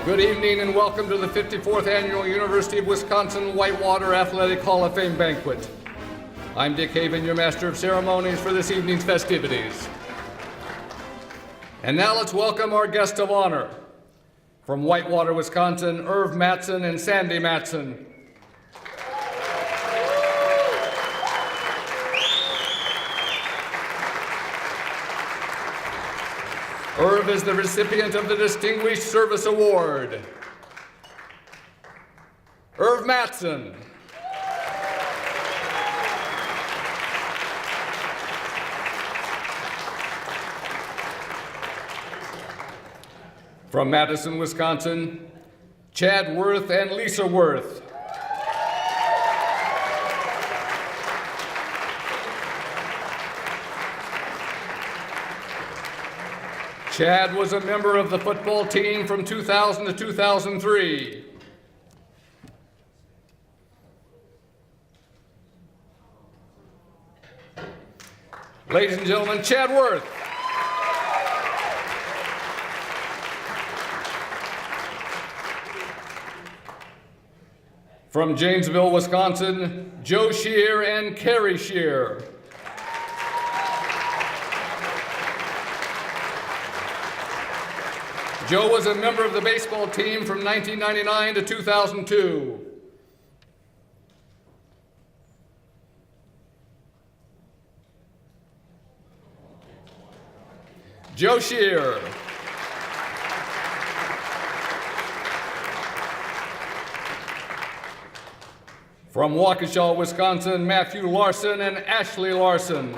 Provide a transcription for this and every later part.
Good evening and welcome to the 54th Annual University of Wisconsin-Whitewater Athletic Hall of Fame Banquet. I'm Dick Haven, your Master of Ceremonies for this evening's festivities. And now let's welcome our guest of honor. From Whitewater, Wisconsin, Irv Mattson and Sandy Mattson. Irv is the recipient of the Distinguished Service Award. Irv Mattson. From Madison, Wisconsin, Chad Worth and Lisa Worth. Chad was a member of the football team from 2000 to 2003. Ladies and gentlemen, Chad Worth. From Janesville, Wisconsin, Joe Shear and Carrie Shear. Joe was a member of the baseball team from 1999 to 2002. Joe Shear. From Waukesha, Wisconsin, Matthew Larson and Ashley Larson.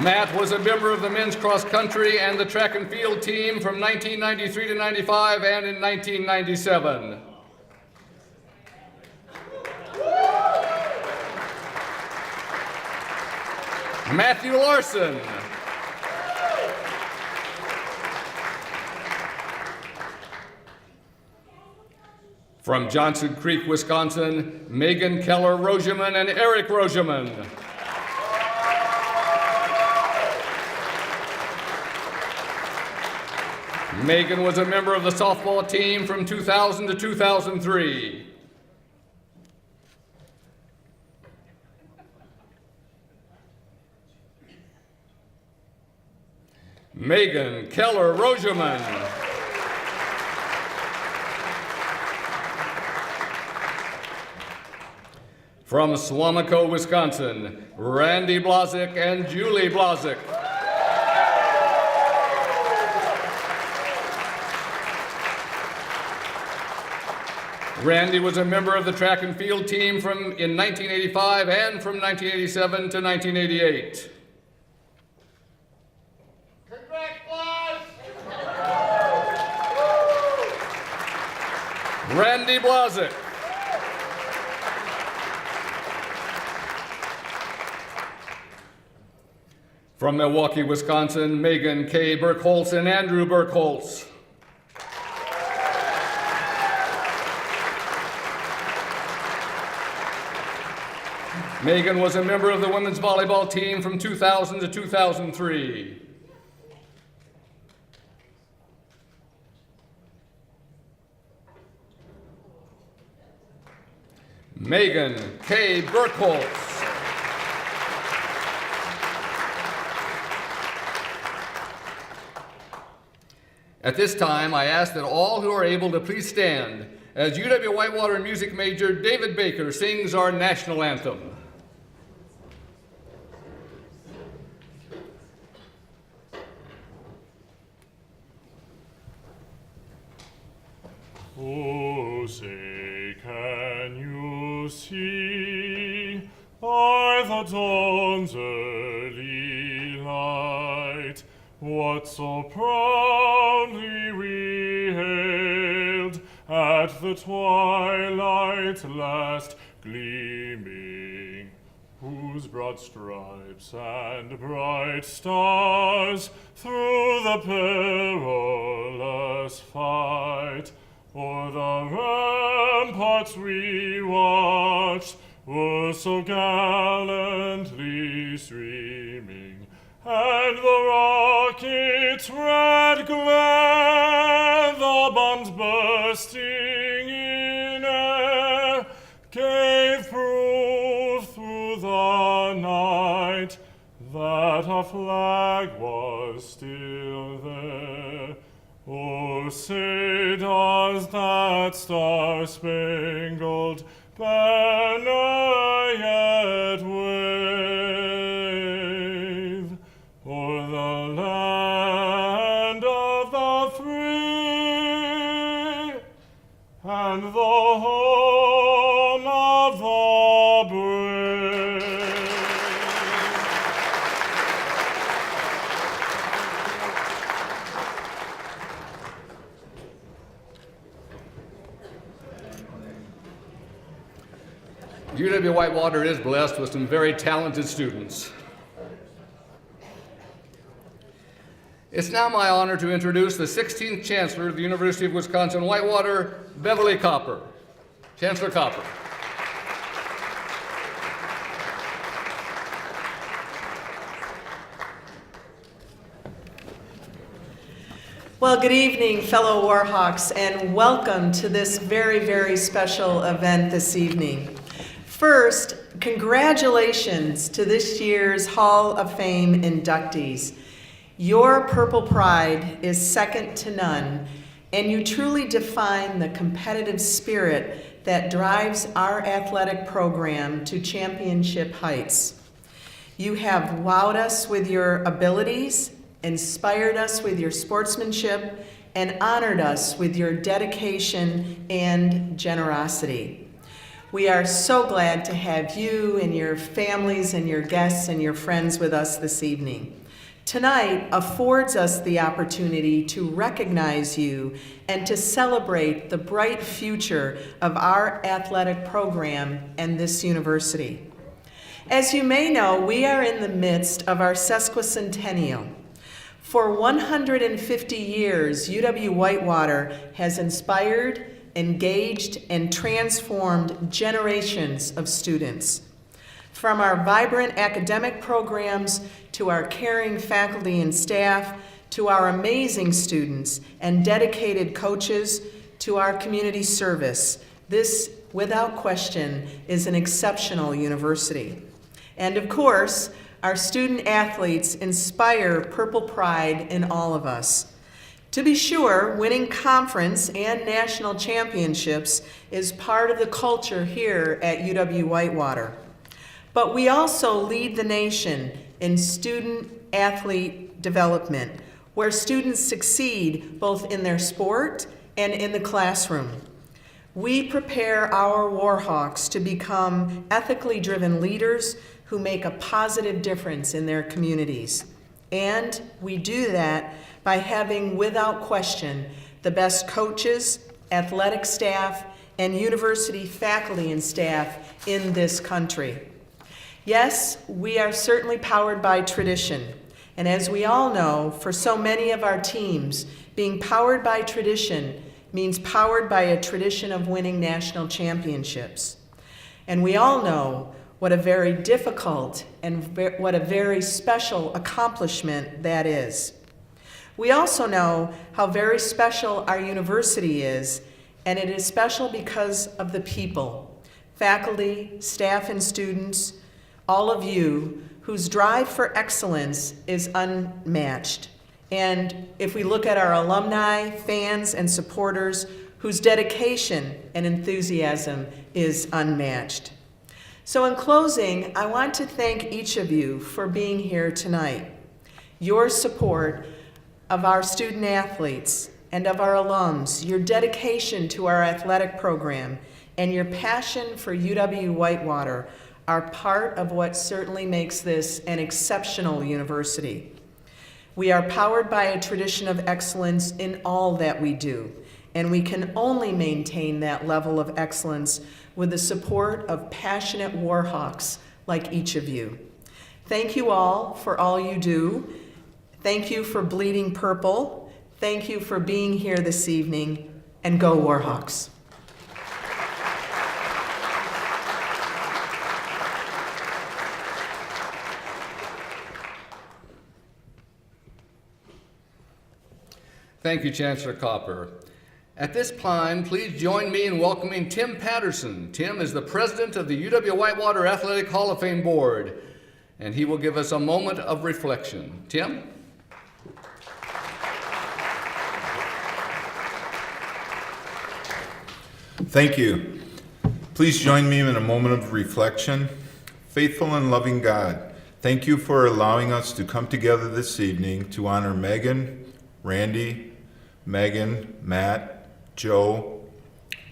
Matt was a member of the men's cross country and the track and field team from 1993 to 95 and in 1997. Matthew Larson. From Johnson Creek, Wisconsin, Megan Keller Rogeman and Eric Rogeman. Megan was a member of the softball team from 2000 to 2003. Megan Keller Rogeman. From Swamico, Wisconsin, Randy Blazik and Julie Blazik. Randy was a member of the track and field team in 1985 and from 1987 to 1988. Congrats, boys! Randy Blazik. From Milwaukee, Wisconsin, Megan K. Burkholz and Andrew Burkholz. Megan was a member of the women's volleyball team from 2000 to 2003. Megan K. Burkholz. At this time, I ask that all who are able to please stand as UW-Whitewater music major David Baker sings our national anthem. Oh, say, can you see by the dawn's early light what so proudly we hailed at the twilight last gleaming, whose broad stripes and bright stars through the perilous fight o'er the ramparts we watched were so gallantly streaming and the rocket's red glare, the bombs bursting in air, gave proof through the night that a flag was still there. Oh, say does that star-spangled banner yet wave o'er the land of the free and the home of the brave? UW-Whitewater is blessed with some very talented students. It's now my honor to introduce the 16th Chancellor of the University of Wisconsin-Whitewater, Beverly Copper. Chancellor Copper. Well, good evening, fellow Warhawks, and welcome to this very, very special event this evening. First, congratulations to this year's Hall of Fame inductees. Your purple pride is second to none, and you truly define the competitive spirit that drives our athletic program to championship heights. You have wowed us with your abilities, inspired us with your sportsmanship, and honored us with your dedication and generosity. We are so glad to have you and your families and your guests and your friends with us this evening. Tonight affords us the opportunity to recognize you and to celebrate the bright future of our athletic program and this university. As you may know, we are in the midst of our sesquicentennial. For 150 years, UW-Whitewater has inspired, engaged, and transformed generations of students. From our vibrant academic programs to our caring faculty and staff, to our amazing students and dedicated coaches, to our community service, this, without question, is an exceptional university. And of course, our student athletes inspire purple pride in all of us. To be sure, winning conference and national championships is part of the culture here at UW-Whitewater. But we also lead the nation in student-athlete development, where students succeed both in their sport and in the classroom. We prepare our Warhawks to become ethically driven leaders who make a positive difference in their communities. And we do that by having, without question, the best coaches, athletic staff, and university faculty and staff in this country. Yes, we are certainly powered by tradition. And as we all know, for so many of our teams, being powered by tradition means powered by a tradition of winning national championships. And we all know what a very difficult and what a very special accomplishment that is. We also know how very special our university is, and it is special because of the people, faculty, staff, and students, all of you, whose drive for excellence is unmatched. And if we look at our alumni, fans, and supporters, whose dedication and enthusiasm is unmatched. So in closing, I want to thank each of you for being here tonight. Your support of our student athletes and of our alums, your dedication to our athletic program, and your passion for UW-Whitewater are part of what certainly makes this an exceptional university. We are powered by a tradition of excellence in all that we do, and we can only maintain that level of excellence with the support of passionate Warhawks like each of you. Thank you all for all you do. Thank you for bleeding purple. Thank you for being here this evening, and go Warhawks. Thank you, Chancellor Copper. At this time, please join me in welcoming Tim Patterson. Tim is the president of the UW-Whitewater Athletic Hall of Fame Board, and he will give us a moment of reflection. Tim? Thank you. Please join me in a moment of reflection. Faithful and loving God, thank you for allowing us to come together this evening to honor Megan, Randy, Megan, Matt, Joe,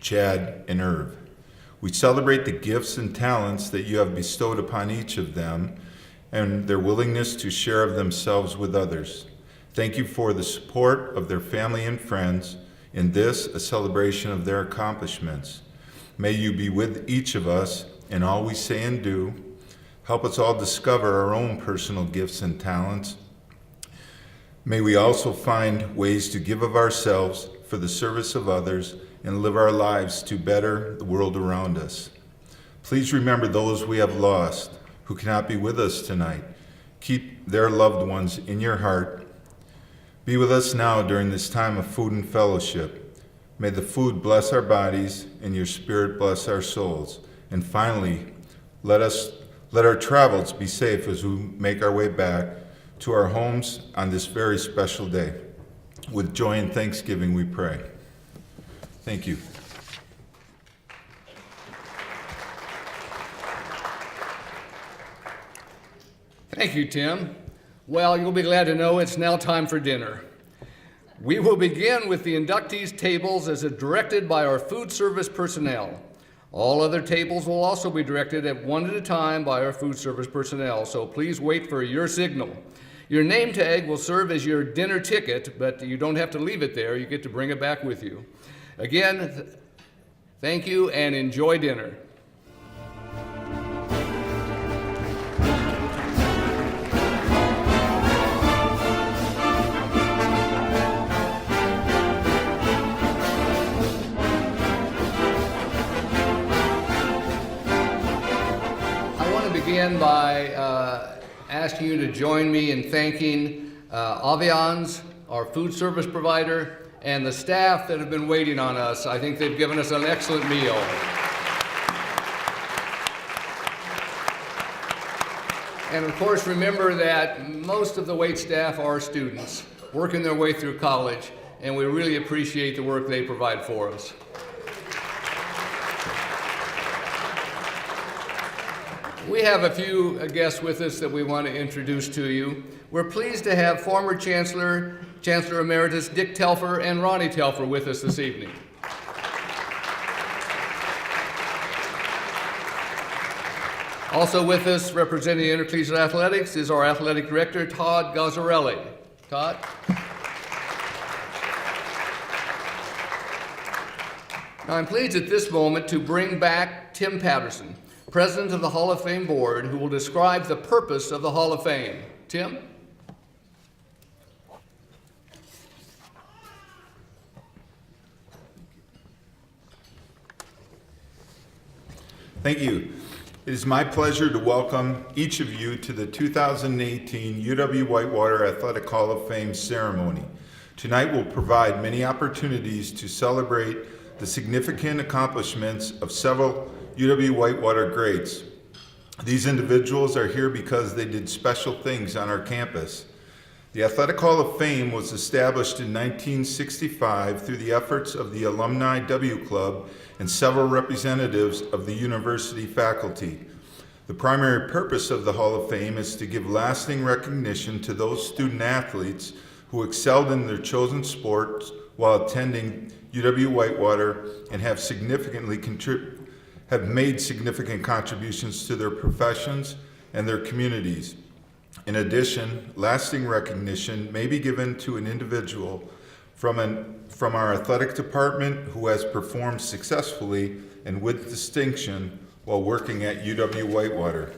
Chad, and Irv. We celebrate the gifts and talents that you have bestowed upon each of them and their willingness to share of themselves with others. Thank you for the support of their family and friends in this, a celebration of their accomplishments. May you be with each of us in all we say and do. Help us all discover our own personal gifts and talents. May we also find ways to give of ourselves for the service of others and live our lives to better the world around us. Please remember those we have lost who cannot be with us tonight. Keep their loved ones in your heart. Be with us now during this time of food and fellowship. May the food bless our bodies and your spirit bless our souls. And finally, let our travels be safe as we make our way back to our homes on this very special day. With joy and thanksgiving we pray. Thank you. Thank you, Tim. Well, you'll be glad to know it's now time for dinner. We will begin with the inductees' tables as directed by our food service personnel. All other tables will also be directed at one at a time by our food service personnel, so please wait for your signal. Your name tag will serve as your dinner ticket, but you don't have to leave it there. You get to bring it back with you. Again, thank you and enjoy dinner. Begin by asking you to join me in thanking Avians, our food service provider, and the staff that have been waiting on us. I think they've given us an excellent meal. And of course, remember that most of the wait staff are students working their way through college, and we really appreciate the work they provide for us. We have a few guests with us that we want to introduce to you. We're pleased to have former Chancellor Emeritus Dick Telfer and Ronnie Telfer with us this evening. Also with us representing Intercollegiate Athletics is our Athletic Director, Todd Gazzarelli. Todd? Now I'm pleased at this moment to bring back Tim Patterson, President of the Hall of Fame Board, who will describe the purpose of the Hall of Fame. Tim? Thank you. It is my pleasure to welcome each of you to the 2018 UW-Whitewater Athletic Hall of Fame ceremony. Tonight will provide many opportunities to celebrate the significant accomplishments of several UW-Whitewater greats. These individuals are here because they did special things on our campus. The Athletic Hall of Fame was established in 1965 through the efforts of the Alumni W Club and several representatives of the university faculty. The primary purpose of the Hall of Fame is to give lasting recognition to those student athletes who excelled in their chosen sports while attending UW-Whitewater and have made significant contributions to their professions and their communities. In addition, lasting recognition may be given to an individual from our athletic department who has performed successfully and with distinction while working at UW-Whitewater.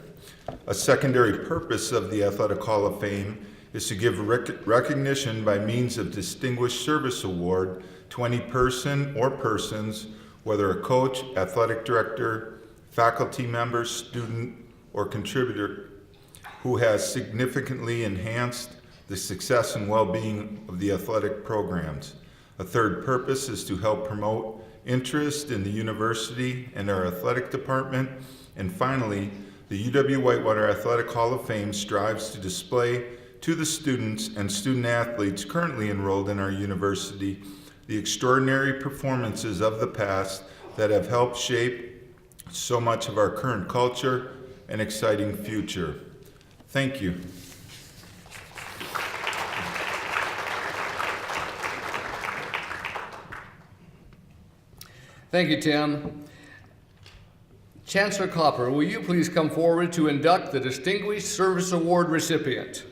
A secondary purpose of the Athletic Hall of Fame is to give recognition by means of Distinguished Service Award to any person or persons, whether a coach, athletic director, faculty member, student, or contributor, who has significantly enhanced the success and well-being of the athletic programs. A third purpose is to help promote interest in the university and our athletic department. And finally, the UW-Whitewater Athletic Hall of Fame strives to display to the students and student athletes currently enrolled in our university the extraordinary performances of the past that have helped shape so much of our current culture and exciting future. Thank you. Thank you, Tim. Chancellor Copper, will you please come forward to induct the Distinguished Service Award recipient?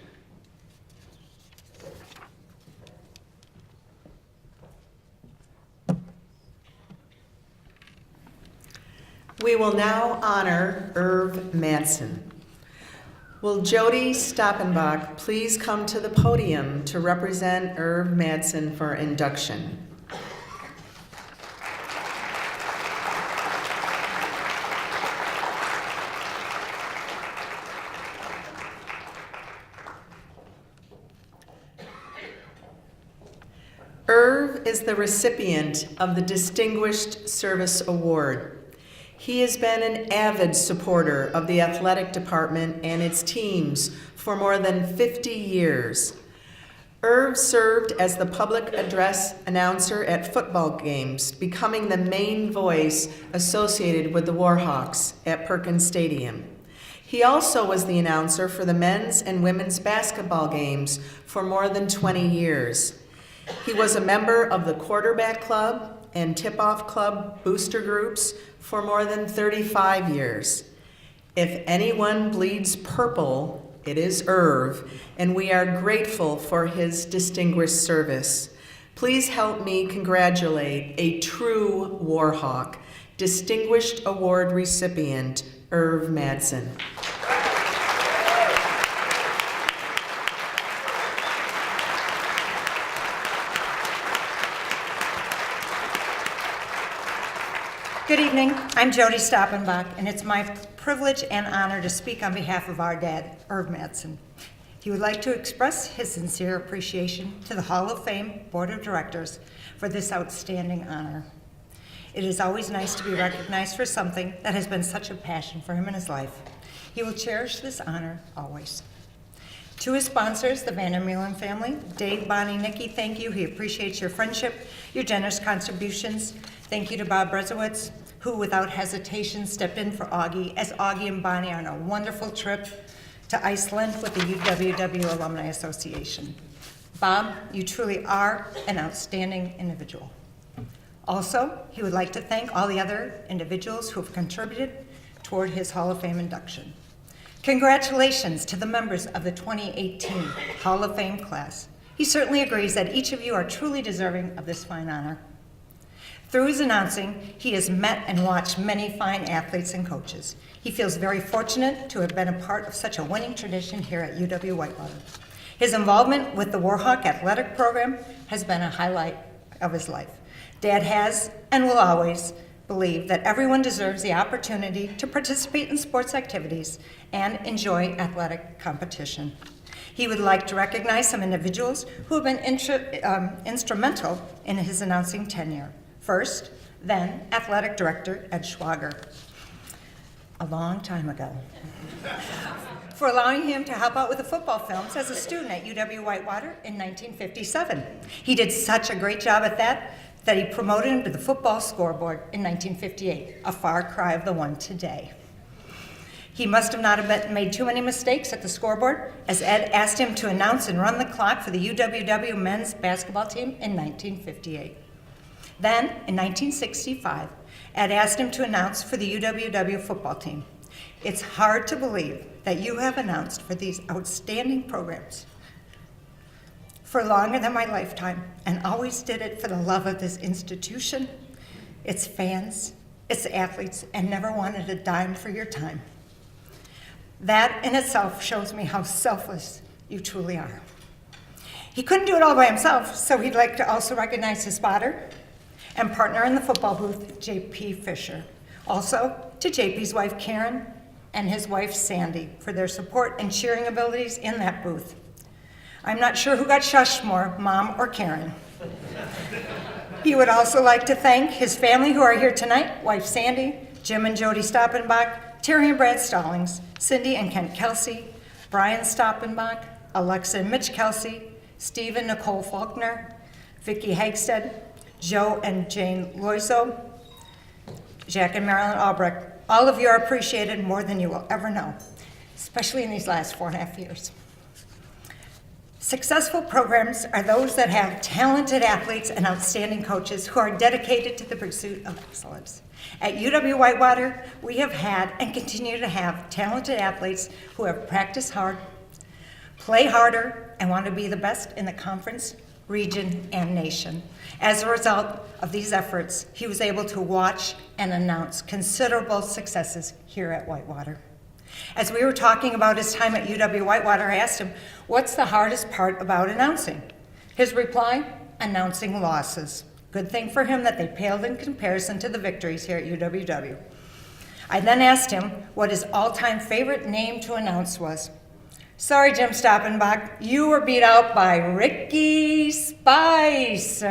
We will now honor Irv Madsen. Will Jody Stoppenbach please come to the podium to represent Irv Madsen for induction? Irv is the recipient of the Distinguished Service Award. He has been an avid supporter of the athletic department and its teams for more than 50 years. Irv served as the public address announcer at football games, becoming the main voice associated with the Warhawks at Perkins Stadium. He also was the announcer for the men's and women's basketball games for more than 20 years. He was a member of the quarterback club and tip-off club booster groups for more than 35 years. If anyone bleeds purple, it is Irv, and we are grateful for his distinguished service. Please help me congratulate a true Warhawk, Distinguished Award recipient, Irv Madsen. Good evening. I'm Jody Stoppenbach, and it's my privilege and honor to speak on behalf of our dad, Irv Madsen. He would like to express his sincere appreciation to the Hall of Fame Board of Directors for this outstanding honor. It is always nice to be recognized for something that has been such a passion for him in his life. He will cherish this honor always. To his sponsors, the Vandermeulen family, Dave, Bonnie, Nikki, thank you. He appreciates your friendship, your generous contributions. Thank you to Bob Brezowitz, who without hesitation stepped in for Augie, as Augie and Bonnie are on a wonderful trip to Iceland with the UWW Alumni Association. Bob, you truly are an outstanding individual. Also, he would like to thank all the other individuals who have contributed toward his Hall of Fame induction. Congratulations to the members of the 2018 Hall of Fame class. He certainly agrees that each of you are truly deserving of this fine honor. Through his announcing, he has met and watched many fine athletes and coaches. He feels very fortunate to have been a part of such a winning tradition here at UW-Whitewater. His involvement with the Warhawk athletic program has been a highlight of his life. Dad has and will always believe that everyone deserves the opportunity to participate in sports activities and enjoy athletic competition. He would like to recognize some individuals who have been instrumental in his announcing tenure. First, then Athletic Director Ed Schwager, a long time ago, for allowing him to help out with the football films as a student at UW-Whitewater in 1957. He did such a great job at that he promoted him to the football scoreboard in 1958, a far cry of the one today. He must have not have made too many mistakes at the scoreboard, as Ed asked him to announce and run the clock for the UWW men's basketball team in 1958. Then, in 1965, Ed asked him to announce for the UWW football team. It's hard to believe that you have announced for these outstanding programs for longer than my lifetime, and always did it for the love of this institution, its fans, its athletes, and never wanted a dime for your time. That in itself shows me how selfless you truly are. He couldn't do it all by himself, so he'd like to also recognize his spotter and partner in the football booth, J.P. Fisher. Also, to J.P.'s wife, Karen, and his wife, Sandy, for their support and cheering abilities in that booth. I'm not sure who got shushed more, Mom or Karen. He would also like to thank his family who are here tonight, wife Sandy, Jim and Jody Stoppenbach, Terry and Brad Stallings, Cindy and Kent Kelsey, Brian Stoppenbach, Alexa and Mitch Kelsey, Steve and Nicole Faulkner, Vicki Hagstead, Joe and Jane Loiso, Jack and Marilyn Albrecht. All of you are appreciated more than you will ever know, especially in these last 4.5 years. Successful programs are those that have talented athletes and outstanding coaches who are dedicated to the pursuit of excellence. At UW-Whitewater, we have had and continue to have talented athletes who have practiced hard, play harder, and want to be the best in the conference, region, and nation. As a result of these efforts, he was able to watch and announce considerable successes here at Whitewater. As we were talking about his time at UW-Whitewater, I asked him, what's the hardest part about announcing? His reply, announcing losses. Good thing for him that they paled in comparison to the victories here at UWW. I then asked him what his all-time favorite name to announce was. Sorry, Jim Stoppenbach, you were beat out by Ricky Spicer.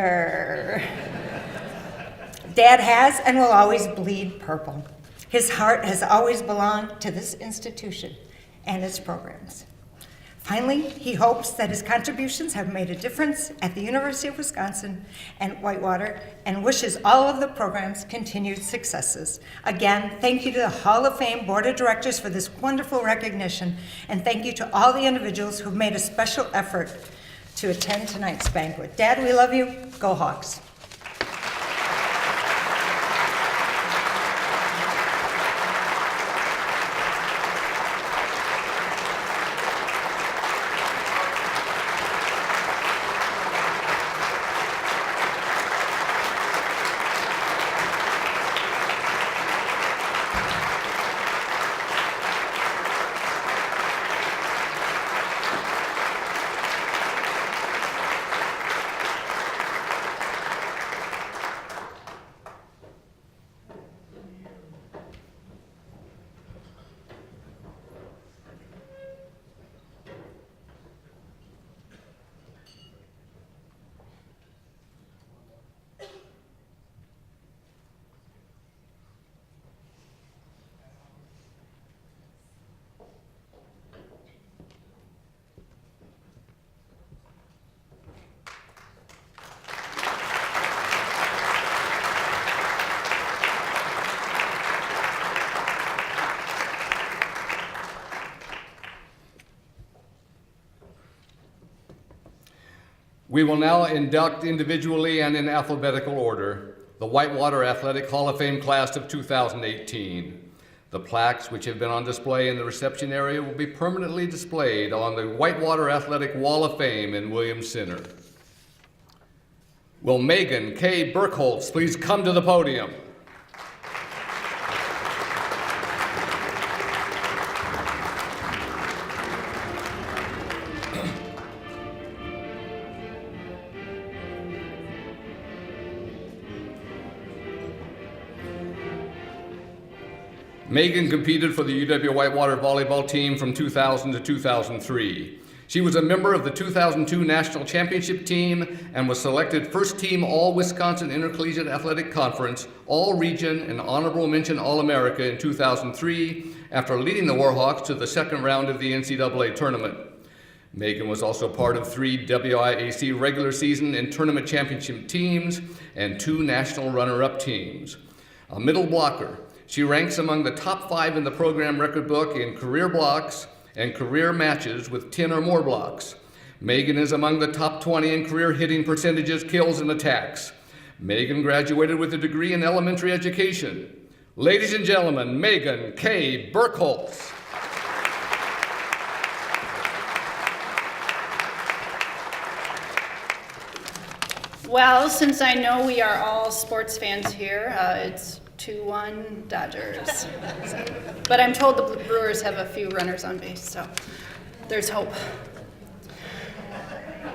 Dad has and will always bleed purple. His heart has always belonged to this institution and its programs. Finally, he hopes that his contributions have made a difference at the University of Wisconsin and Whitewater and wishes all of the programs continued successes. Again, thank you to the Hall of Fame Board of Directors for this wonderful recognition, and thank you to all the individuals who've made a special effort to attend tonight's banquet. Dad, we love you. Go Hawks. We will now induct individually and in alphabetical order the Whitewater Athletic Hall of Fame class of 2018. The plaques which have been on display in the reception area will be permanently displayed on the Whitewater Athletic Wall of Fame in Williams Center. Will Megan K. Burkholtz please come to the podium? Megan competed for the UW-Whitewater volleyball team from 2000 to 2003. She was a member of the 2002 National Championship team and was selected first team All-Wisconsin Intercollegiate Athletic Conference, All-Region, and Honorable Mention All-America in 2003 after leading the Warhawks to the second round of the NCAA tournament. Megan was also part of 3 WIAC regular season and tournament championship teams and 2 national runner-up teams. A middle blocker, she ranks among the top 5 in the program record book in career blocks and career matches with 10 or more blocks. Megan is among the top 20 in career hitting percentages, kills, and attacks. Megan graduated with a degree in elementary education. Ladies and gentlemen, Megan K. Burkholtz. Well, since I know we are all sports fans here, it's 2-1 Dodgers. But I'm told the Brewers have a few runners on base, so there's hope.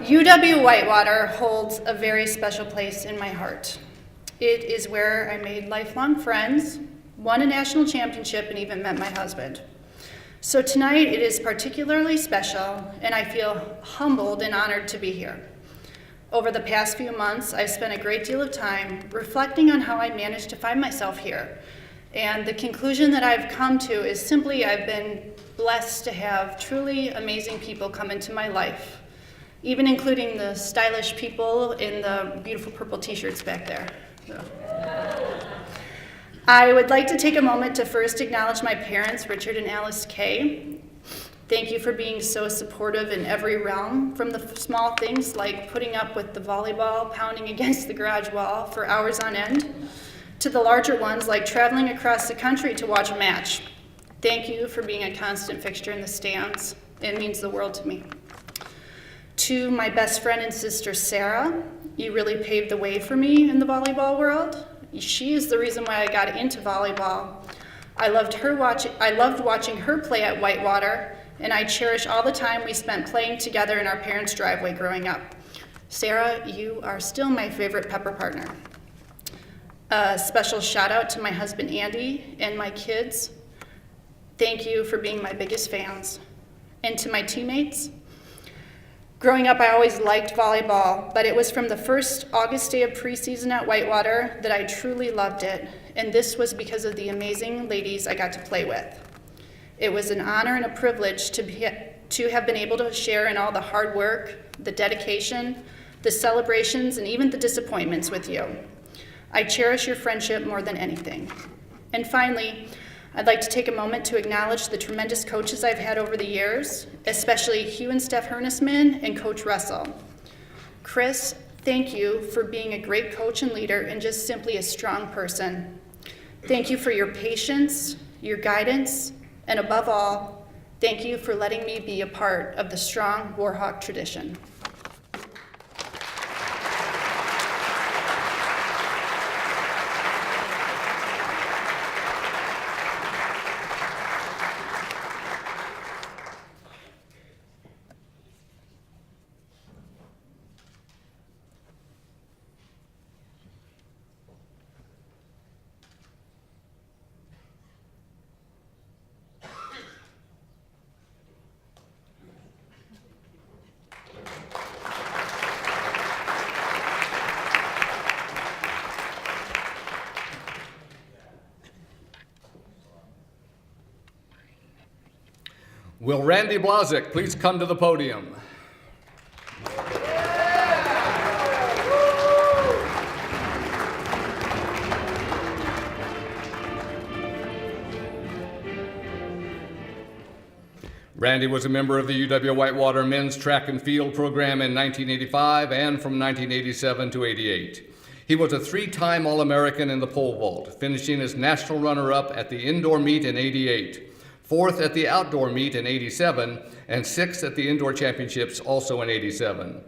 UW-Whitewater holds a very special place in my heart. It is where I made lifelong friends, won a national championship, and even met my husband. So tonight it is particularly special, and I feel humbled and honored to be here. Over the past few months, I've spent a great deal of time reflecting on how I managed to find myself here. And the conclusion that I've come to is simply I've been blessed to have truly amazing people come into my life, even including the stylish people in the beautiful purple t-shirts back there. So. I would like to take a moment to first acknowledge my parents, Richard and Alice Kay. Thank you for being so supportive in every realm, from the small things like putting up with the volleyball pounding against the garage wall for hours on end, to the larger ones like traveling across the country to watch a match. Thank you for being a constant fixture in the stands. It means the world to me. To my best friend and sister, Sarah, you really paved the way for me in the volleyball world. She is the reason why I got into volleyball. I loved watching her play at Whitewater, and I cherish all the time we spent playing together in our parents' driveway growing up. Sarah, you are still my favorite pepper partner. A special shout out to my husband, Andy, and my kids. Thank you for being my biggest fans. And to my teammates, growing up, I always liked volleyball, but it was from the first August day of preseason at Whitewater that I truly loved it, and this was because of the amazing ladies I got to play with. It was an honor and a privilege to have been able to share in all the hard work, the dedication, the celebrations, and even the disappointments with you. I cherish your friendship more than anything. And finally, I'd like to take a moment to acknowledge the tremendous coaches I've had over the years, especially Hugh and Steph Hernisman and Coach Russell. Chris, thank you for being a great coach and leader and just simply a strong person. Thank you for your patience, your guidance, and above all, thank you for letting me be a part of the strong Warhawk tradition. Will Randy Blazek please come to the podium? Randy was a member of the UW-Whitewater men's track and field program in 1985 and from 1987 to 88. He was a three-time All-American in the pole vault, finishing as national runner-up at the indoor meet in 88, fourth at the outdoor meet in 87, and sixth at the indoor championships also in 87.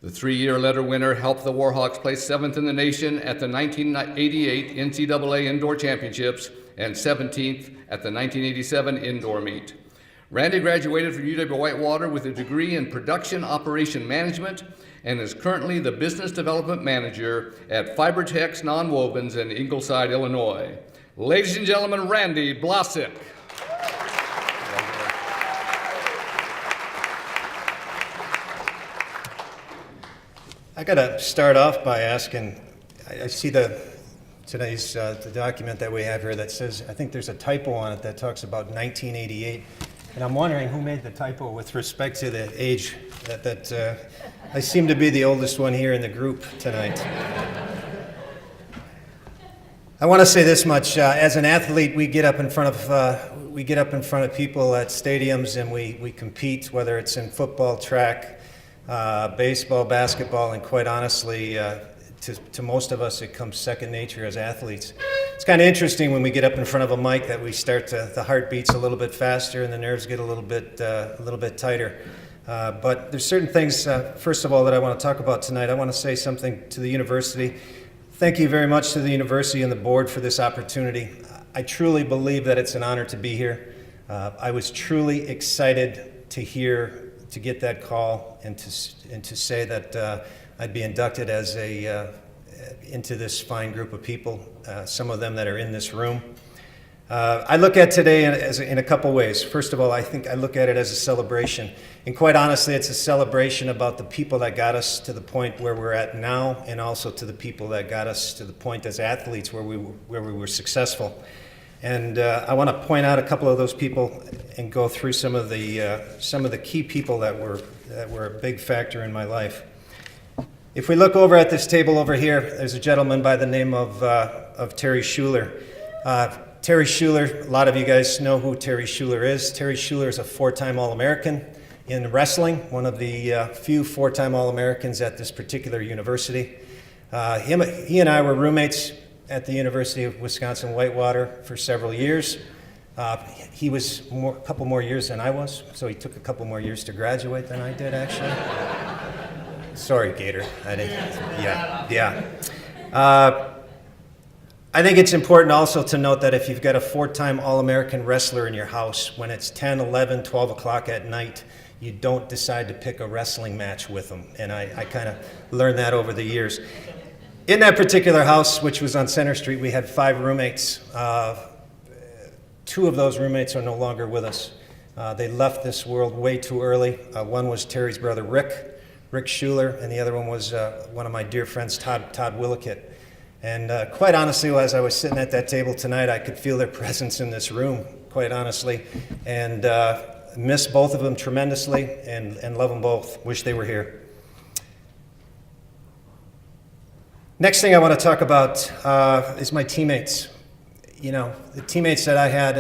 The three-year letter winner helped the Warhawks place seventh in the nation at the 1988 NCAA indoor championships and 17th at the 1987 indoor meet. Randy graduated from UW-Whitewater with a degree in production operation management and is currently the business development manager at Fibertex Nonwovens in Ingleside, Illinois. Ladies and gentlemen, Randy Blazek. I got to start off by asking, I see today's the document that we have here that says, I think there's a typo on it that talks about 1988. And I'm wondering who made the typo with respect to the age that I seem to be the oldest one here in the group tonight. I want to say this much: as an athlete, we get up in front of people at stadiums and we compete, whether it's in football, track, baseball, basketball, and quite honestly, to most of us, it comes second nature as athletes. It's kind of interesting when we get up in front of a mic that we start the heart beats a little bit faster and the nerves get a little bit tighter. But there's certain things, first of all, that I want to talk about tonight. I want to say something to the university. Thank you very much to the university and the board for this opportunity. I truly believe that it's an honor to be here. I was truly excited to get that call and to say that I'd be inducted as into this fine group of people, some of them that are in this room. I look at today in a couple ways. First of all, I think I look at it as a celebration. And quite honestly, it's a celebration about the people that got us to the point where we're at now, and also to the people that got us to the point as athletes where we were successful. And I want to point out a couple of those people and go through some of the key people that were a big factor in my life. If we look over at this table over here, there's a gentleman by the name of Terry Schuler. Terry Schuler, a lot of you guys know who Terry Schuler is. Terry Schuler is a 4-time All-American in wrestling, one of the few 4-time All-Americans at this particular university. He and I were roommates at the University of Wisconsin-Whitewater for several years. He was a couple more years than I was, so he took a couple more years to graduate than I did, actually. Sorry, Gator. I didn't. Yeah. I think it's important also to note that if you've got a 4-time All-American wrestler in your house, when it's 10, 11, 12 o'clock at night, you don't decide to pick a wrestling match with them. And I kind of learned that over the years. In that particular house, which was on Center Street, we had 5 roommates. 2 of those roommates are no longer with us. They left this world way too early. One was Terry's brother, Rick Schuler, and the other one was one of my dear friends, Todd Willickett. And quite honestly, as I was sitting at that table tonight, I could feel their presence in this room, quite honestly, and miss both of them tremendously and love them both. Wish they were here. Next thing I want to talk about is my teammates. You know, the teammates that I had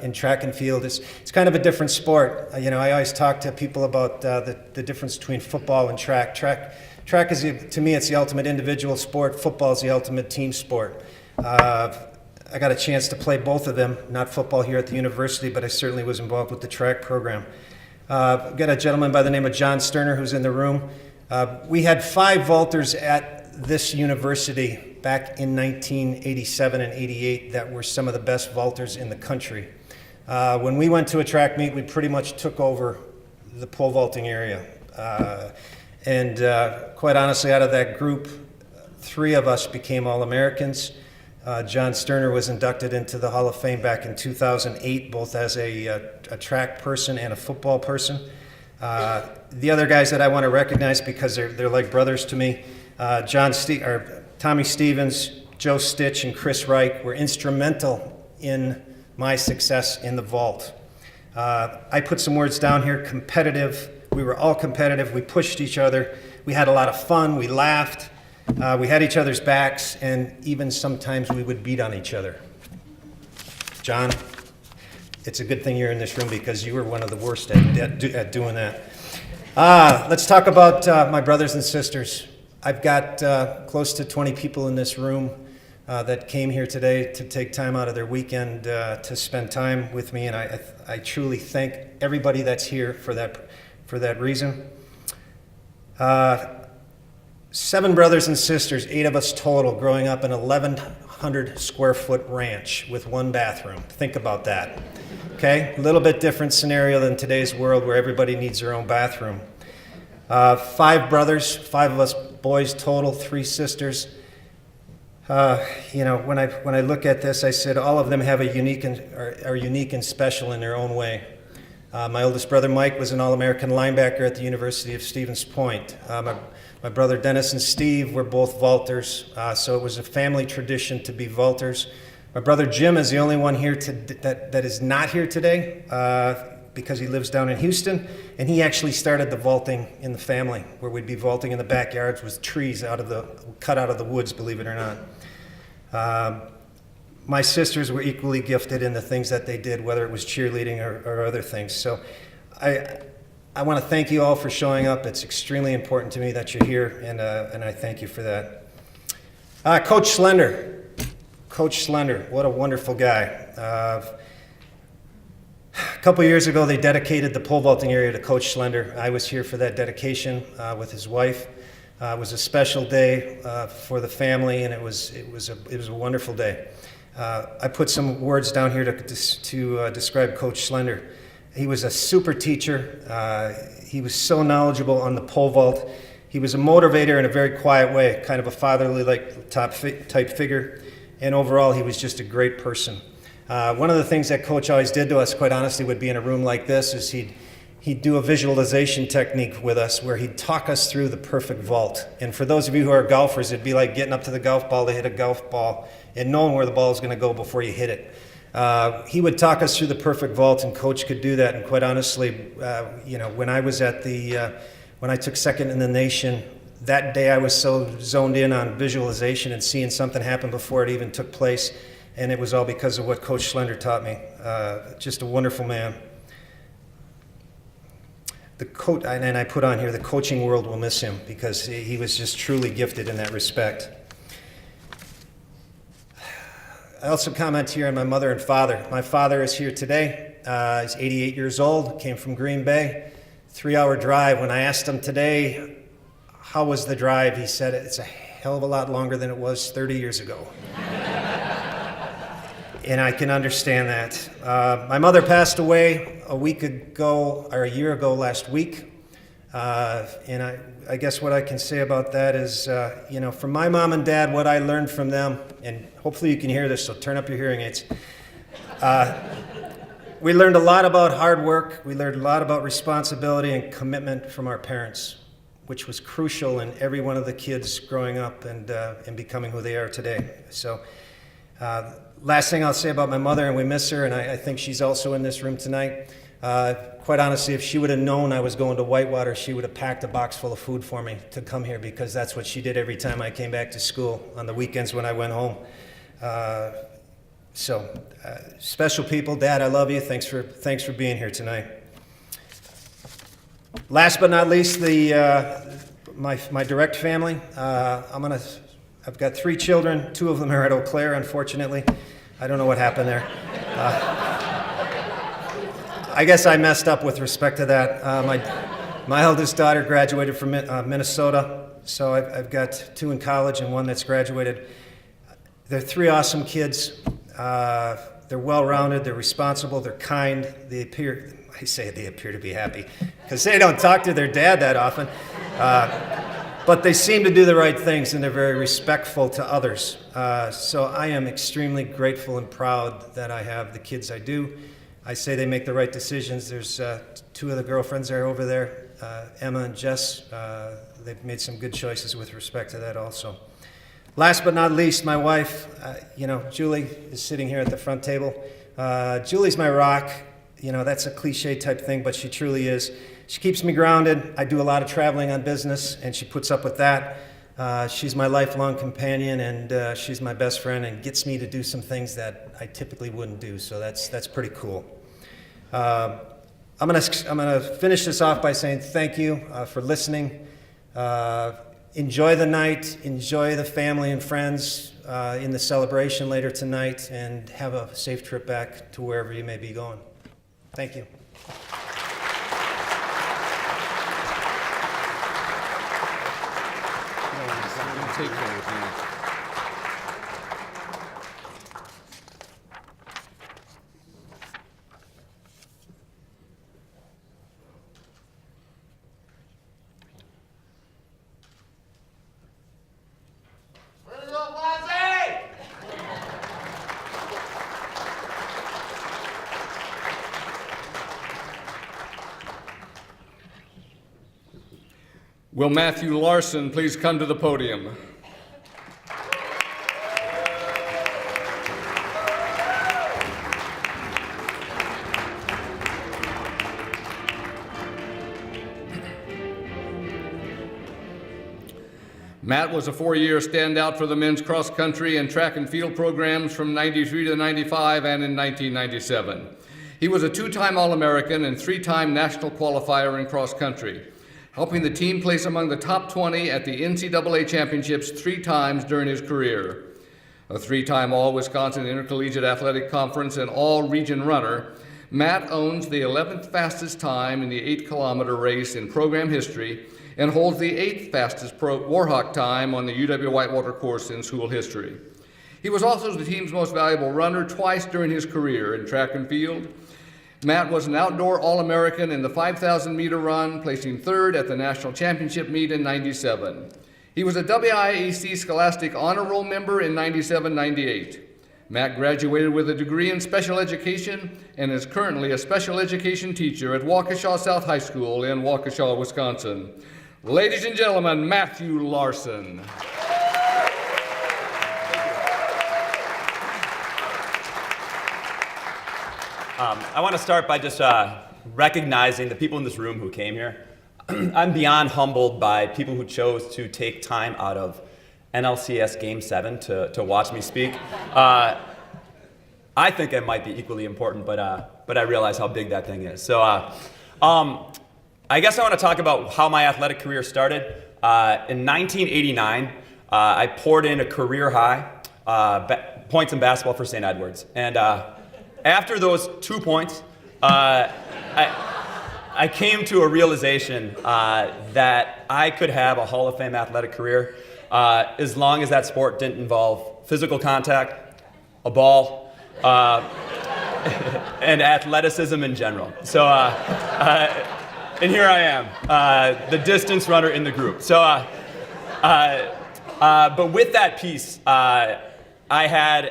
in track and field, it's kind of a different sport. You know, I always talk to people about the difference between football and track. Track is, to me, it's the ultimate individual sport. Football is the ultimate team sport. I got a chance to play both of them, not football here at the university, but I certainly was involved with the track program. I've got a gentleman by the name of John Sterner who's in the room. We had 5 vaulters at this university back in 1987 and 88 that were some of the best vaulters in the country. When we went to a track meet, we pretty much took over the pole vaulting area. And quite honestly, out of that group, 3 of us became All-Americans. John Sterner was inducted into the Hall of Fame back in 2008, both as a track person and a football person. The other guys that I want to recognize because they're like brothers to me, Tommy Stevens, Joe Stitch, and Chris Reich were instrumental in my success in the vault. I put some words down here: competitive. We were all competitive. We pushed each other. We had a lot of fun. We laughed. We had each other's backs, and even sometimes we would beat on each other. John, it's a good thing you're in this room because you were one of the worst at doing that. Let's talk about my brothers and sisters. I've got close to 20 people in this room that came here today to take time out of their weekend to spend time with me, and I truly thank everybody that's here for that reason. 7 brothers and sisters, 8 of us total, growing up in an 1,100 square foot ranch with 1 bathroom. Think about that. Okay, a little bit different scenario than today's world where everybody needs their own bathroom. 5 brothers, 5 of us boys total, 3 sisters. You know, when I look at this, I said all of them have are unique and special in their own way. My oldest brother Mike was an All-American linebacker at the University of Stevens Point. My brother Dennis and Steve were both vaulters, so it was a family tradition to be vaulters. My brother Jim is the only one here that is not here today because he lives down in Houston, and he actually started the vaulting in the family, where we'd be vaulting in the backyards with trees cut out of the woods, believe it or not. My sisters were equally gifted in the things that they did, whether it was cheerleading or other things. So I want to thank you all for showing up. It's extremely important to me that you're here, and I thank you for that. Coach Slender. Coach Slender, what a wonderful guy. A couple years ago, they dedicated the pole vaulting area to Coach Slender. I was here for that dedication with his wife. It was a special day for the family, and it was a wonderful day. I put some words down here to describe Coach Slender. He was a super teacher. He was so knowledgeable on the pole vault. He was a motivator in a very quiet way, kind of a fatherly type figure. And overall, he was just a great person. One of the things that Coach always did to us, quite honestly, would be in a room like this, is he'd do a visualization technique with us where he'd talk us through the perfect vault. And for those of you who are golfers, it'd be like getting up to the golf ball to hit a golf ball and knowing where the ball is going to go before you hit it. He would talk us through the perfect vault, and Coach could do that. And quite honestly, when I was when I took second in the nation, that day I was so zoned in on visualization and seeing something happen before it even took place, and it was all because of what Coach Schlender taught me. Just a wonderful man. And I put on here, the coaching world will miss him, because he was just truly gifted in that respect. I also comment here on my mother and father. My father is here today. He's 88 years old, came from Green Bay, 3-hour drive. When I asked him today, how was the drive, he said, it's a hell of a lot longer than it was 30 years ago. And I can understand that. My mother passed away a year ago last week. And I guess what I can say about that is, from my mom and dad, what I learned from them, and hopefully you can hear this, so turn up your hearing aids. We learned a lot about hard work. We learned a lot about responsibility and commitment from our parents, which was crucial in every one of the kids growing up and becoming who they are today. So last thing I'll say about my mother, and we miss her, and I think she's also in this room tonight. Quite honestly, if she would have known I was going to Whitewater, she would have packed a box full of food for me to come here, because that's what she did every time I came back to school on the weekends when I went home. Special people, Dad, I love you. Thanks for being here tonight. Last but not least, my direct family. I've got 3 children. 2 of them are at Eau Claire, unfortunately. I don't know what happened there. I guess I messed up with respect to that. My eldest daughter graduated from Minnesota, so I've got 2 in college and 1 that's graduated. They're 3 awesome kids. They're well-rounded, they're responsible, they're kind. They appear to be happy, because they don't talk to their dad that often. But they seem to do the right things, and they're very respectful to others. So I am extremely grateful and proud that I have the kids I do. I say they make the right decisions. There's 2 of the girlfriends are over there, Emma and Jess. They've made some good choices with respect to that also. Last but not least, my wife, Julie is sitting here at the front table. Julie's my rock. That's a cliche type thing, but she truly is. She keeps me grounded. I do a lot of traveling on business, and she puts up with that. She's my lifelong companion, and she's my best friend, and gets me to do some things that I typically wouldn't do. So that's pretty cool. I'm gonna finish this off by saying thank you for listening. Enjoy the night. Enjoy the family and friends in the celebration later tonight, and have a safe trip back to wherever you may be going. Thank you. Take care of me. Where you go, Blasi? Will Matthew Larson please come to the podium? Matt was a 4-year standout for the men's cross country and track and field programs from 93 to 95 and in 1997. He was a 2-time All-American and 3-time national qualifier in cross country, helping the team place among the top 20 at the NCAA championships 3 times during his career. A 3-time All-Wisconsin Intercollegiate Athletic Conference and all-region runner, Matt owns the 11th fastest time in the 8-kilometer race in program history and holds the 8th fastest Warhawk time on the UW-Whitewater course in school history. He was also the team's most valuable runner twice during his career in track and field. Matt was an outdoor All-American in the 5,000-meter run, placing 3rd at the national championship meet in '97. He was a WIAC Scholastic Honor Roll member in '97-98. Matt graduated with a degree in special education and is currently a special education teacher at Waukesha South High School in Waukesha, Wisconsin. Ladies and gentlemen, Matthew Larson. I want to start by just recognizing the people in this room who came here. I'm beyond humbled by people who chose to take time out of NLCS Game 7 to watch me speak. I think it might be equally important, but I realize how big that thing is. So I guess I want to talk about how my athletic career started. In 1989, I poured in a career high points in basketball for St. Edward's. And after those 2 points, I came to a realization that I could have a Hall of Fame athletic career as long as that sport didn't involve physical contact, a ball, and athleticism in general. So, and here I am, the distance runner in the group. So, but with that piece, I had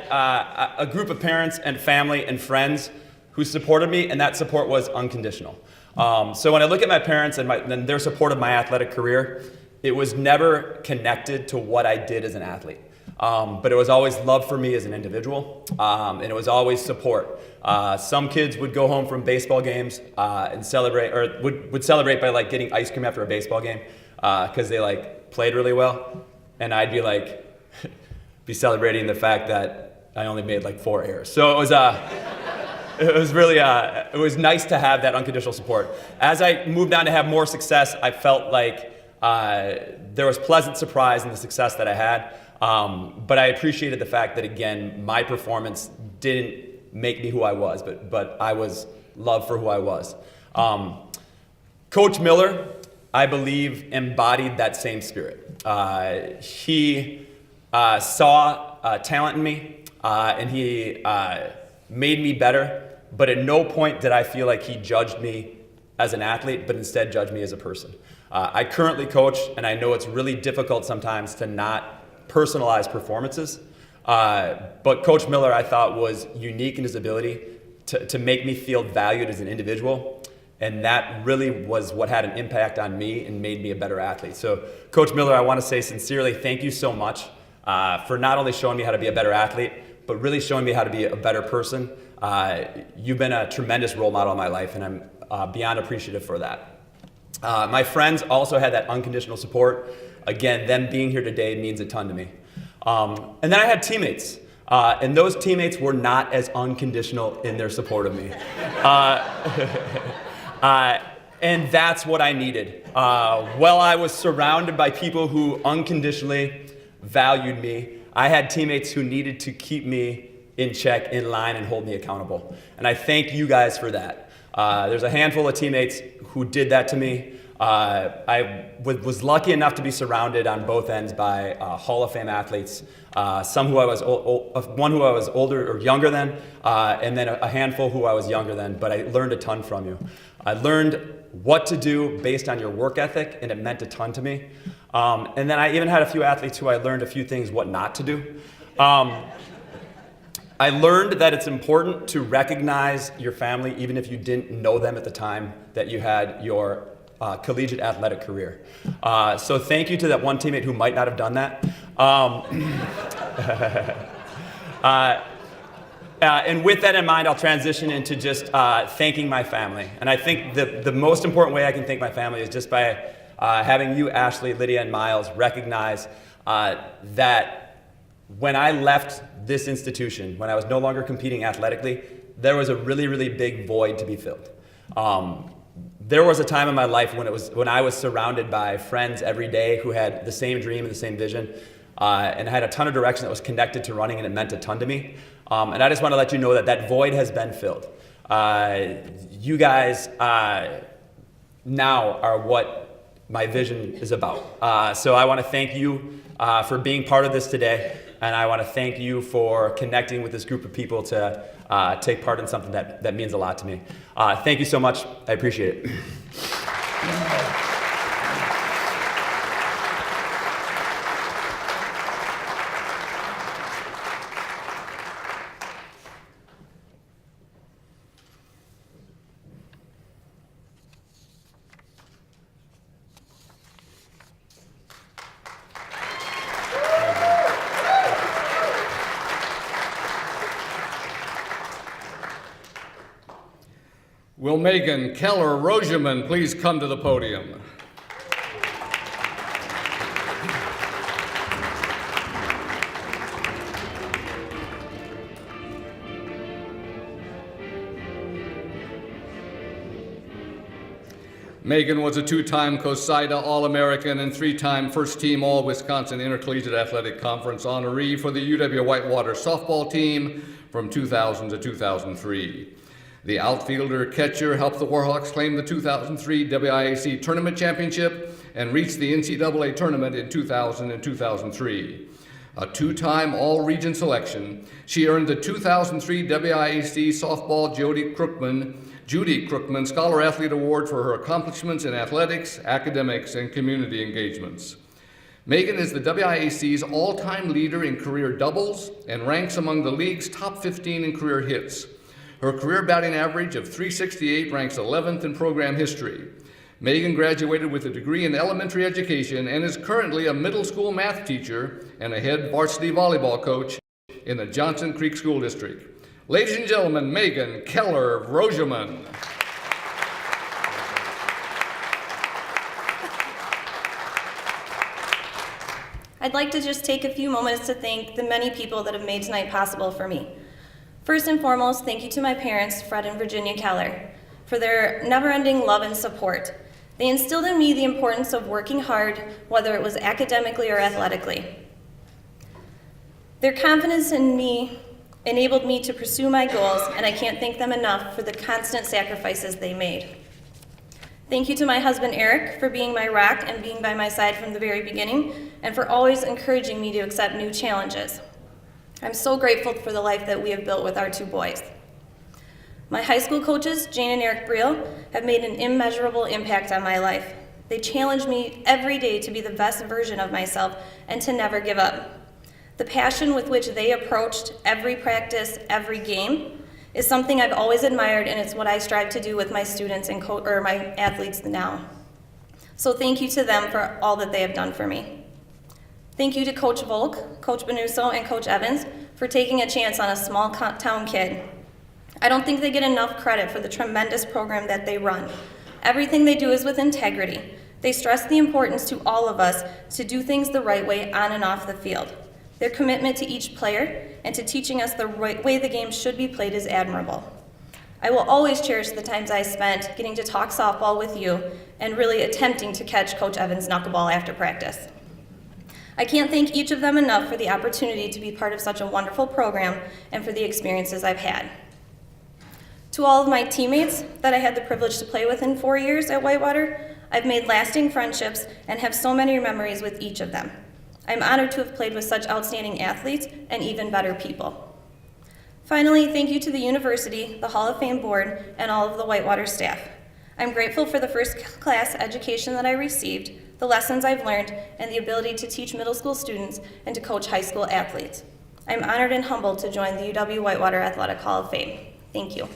a group of parents and family and friends who supported me, and that support was unconditional. So when I look at my parents and their support of my athletic career, it was never connected to what I did as an athlete. But it was always love for me as an individual, and it was always support. Some kids would go home from baseball games and celebrate, or would celebrate by like getting ice cream after a baseball game because they like played really well, and I'd be like, be celebrating the fact that I only made like 4 errors. So it was really, it was nice to have that unconditional support. As I moved on to have more success, I felt like there was pleasant surprise in the success that I had. But I appreciated the fact that, again, my performance didn't make me who I was, but I was loved for who I was. Coach Miller, I believe, embodied that same spirit. He saw talent in me, and he made me better, but at no point did I feel like he judged me as an athlete, but instead judged me as a person. I currently coach, and I know it's really difficult sometimes to not personalized performances, but Coach Miller, I thought, was unique in his ability to make me feel valued as an individual, and that really was what had an impact on me and made me a better athlete. So, Coach Miller, I want to say sincerely thank you so much for not only showing me how to be a better athlete, but really showing me how to be a better person. You've been a tremendous role model in my life, and I'm beyond appreciative for that. My friends also had that unconditional support. Again, them being here today means a ton to me. And then I had teammates, and those teammates were not as unconditional in their support of me. And that's what I needed. While I was surrounded by people who unconditionally valued me, I had teammates who needed to keep me in check, in line, and hold me accountable. And I thank you guys for that. There's a handful of teammates who did that to me. I was lucky enough to be surrounded on both ends by Hall of Fame athletes. Some who I was one who I was older or younger than, and then a handful who I was younger than. But I learned a ton from you. I learned what to do based on your work ethic, and it meant a ton to me. And then I even had a few athletes who I learned a few things what not to do. I learned that it's important to recognize your family even if you didn't know them at the time that you had your collegiate athletic career. So thank you to that one teammate who might not have done that. And with that in mind, I'll transition into just thanking my family. And I think the most important way I can thank my family is just by having you, Ashley, Lydia, and Miles recognize that when I left this institution, when I was no longer competing athletically, there was a really, really big void to be filled. There was a time in my life when I was surrounded by friends every day who had the same dream and the same vision, and had a ton of direction that was connected to running, and it meant a ton to me. And I just want to let you know that that void has been filled. You guys now are what my vision is about. So I want to thank you for being part of this today, and I want to thank you for connecting with this group of people to take part in something that means a lot to me. Thank you so much. I appreciate it. Will Megan Keller Roseman please come to the podium? Megan was a two-time COSIDA All-American and three-time first-team All-Wisconsin Intercollegiate Athletic Conference honoree for the UW-Whitewater softball team from 2000 to 2003. The outfielder catcher helped the Warhawks claim the 2003 WIAC Tournament Championship and reach the NCAA Tournament in 2000 and 2003. A two-time All-Region selection, she earned the 2003 WIAC Softball Judy Crookman Scholar Athlete Award for her accomplishments in athletics, academics, and community engagements. Megan is the WIAC's all-time leader in career doubles and ranks among the league's top 15 in career hits. Her career batting average of .368 ranks 11th in program history. Megan graduated with a degree in elementary education and is currently a middle school math teacher and a head varsity volleyball coach in the Johnson Creek School District. Ladies and gentlemen, Megan Keller Roseman. I'd like to just take a few moments to thank the many people that have made tonight possible for me. First and foremost, thank you to my parents, Fred and Virginia Keller, for their never-ending love and support. They instilled in me the importance of working hard, whether it was academically or athletically. Their confidence in me enabled me to pursue my goals, and I can't thank them enough for the constant sacrifices they made. Thank you to my husband, Eric, for being my rock and being by my side from the very beginning, and for always encouraging me to accept new challenges. I'm so grateful for the life that we have built with our two boys. My high school coaches, Jane and Eric Briel, have made an immeasurable impact on my life. They challenge me every day to be the best version of myself and to never give up. The passion with which they approached every practice, every game, is something I've always admired, and it's what I strive to do with my students and my athletes now. So thank you to them for all that they have done for me. Thank you to Coach Volk, Coach Benuso, and Coach Evans for taking a chance on a small town kid. I don't think they get enough credit for the tremendous program that they run. Everything they do is with integrity. They stress the importance to all of us to do things the right way on and off the field. Their commitment to each player and to teaching us the right way the game should be played is admirable. I will always cherish the times I spent getting to talk softball with you and really attempting to catch Coach Evans' knuckleball after practice. I can't thank each of them enough for the opportunity to be part of such a wonderful program and for the experiences I've had. To all of my teammates that I had the privilege to play with in 4 years at Whitewater, I've made lasting friendships and have so many memories with each of them. I'm honored to have played with such outstanding athletes and even better people. Finally, thank you to the university, the Hall of Fame board, and all of the Whitewater staff. I'm grateful for the first-class education that I received, the lessons I've learned, and the ability to teach middle school students and to coach high school athletes. I'm honored and humbled to join the UW-Whitewater Athletic Hall of Fame. Thank you.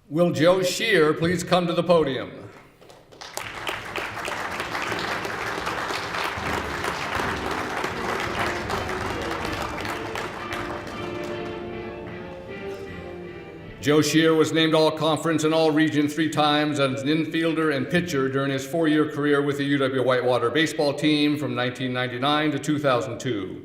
Will Joe Shear please come to the podium? Joe Shear was named All-Conference and All-Region 3 times as an infielder and pitcher during his 4-year career with the UW-Whitewater baseball team from 1999 to 2002.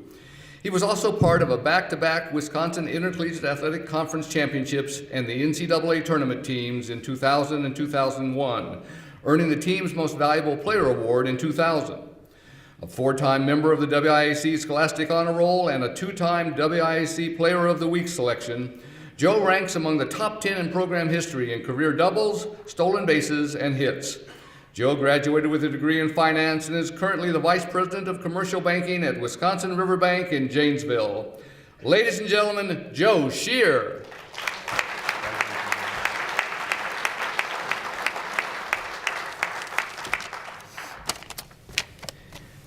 He was also part of a back-to-back Wisconsin Intercollegiate Athletic Conference championships and the NCAA tournament teams in 2000 and 2001, earning the team's Most Valuable Player Award in 2000. A 4-time member of the WIAC Scholastic Honor Roll and a 2-time WIAC Player of the Week selection, Joe ranks among the top 10 in program history in career doubles, stolen bases, and hits. Joe graduated with a degree in finance and is currently the Vice President of Commercial Banking at Wisconsin Riverbank in Janesville. Ladies and gentlemen, Joe Shear.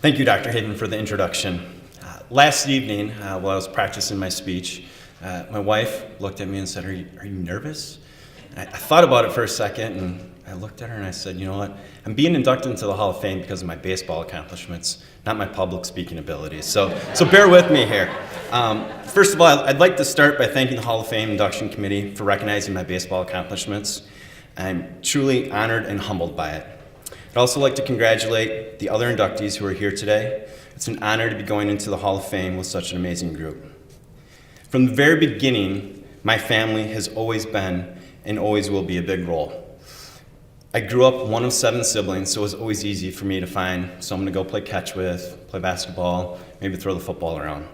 Thank you, Dr. Haven, for the introduction. Last evening, while I was practicing my speech, my wife looked at me and said, are you nervous? I thought about it for a second, and I looked at her and I said, you know what? I'm being inducted into the Hall of Fame because of my baseball accomplishments, not my public speaking abilities. So bear with me here. First of all, I'd like to start by thanking the Hall of Fame Induction Committee for recognizing my baseball accomplishments. I'm truly honored and humbled by it. I'd also like to congratulate the other inductees who are here today. It's an honor to be going into the Hall of Fame with such an amazing group. From the very beginning, my family has always been and always will be a big role. I grew up one of 7 siblings, so it was always easy for me to find someone to go play catch with, play basketball, maybe throw the football around.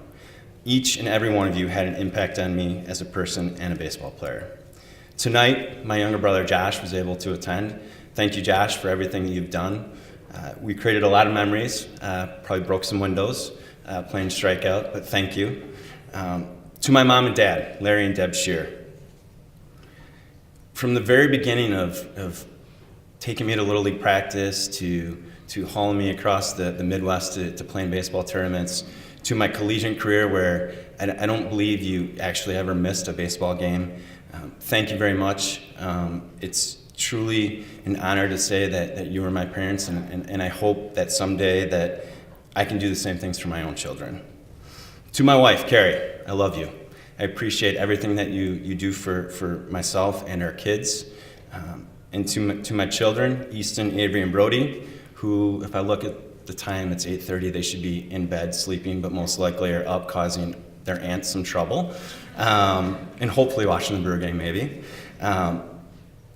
Each and every one of you had an impact on me as a person and a baseball player. Tonight, my younger brother Josh was able to attend. Thank you, Josh, for everything that you've done. We created a lot of memories, probably broke some windows playing strikeout, but thank you. To my mom and dad, Larry and Deb Shear. From the very beginning of taking me to Little League practice, to hauling me across the Midwest to playing baseball tournaments, to my collegiate career where I don't believe you actually ever missed a baseball game. Thank you very much. It's truly an honor to say that you were my parents, and I hope that someday that I can do the same things for my own children. To my wife, Carrie, I love you. I appreciate everything that you do for myself and our kids. And to my children, Easton, Avery, and Brody, who, if I look at the time, it's 8:30, they should be in bed sleeping, but most likely are up causing their aunt some trouble, and hopefully watching the Brewer game maybe.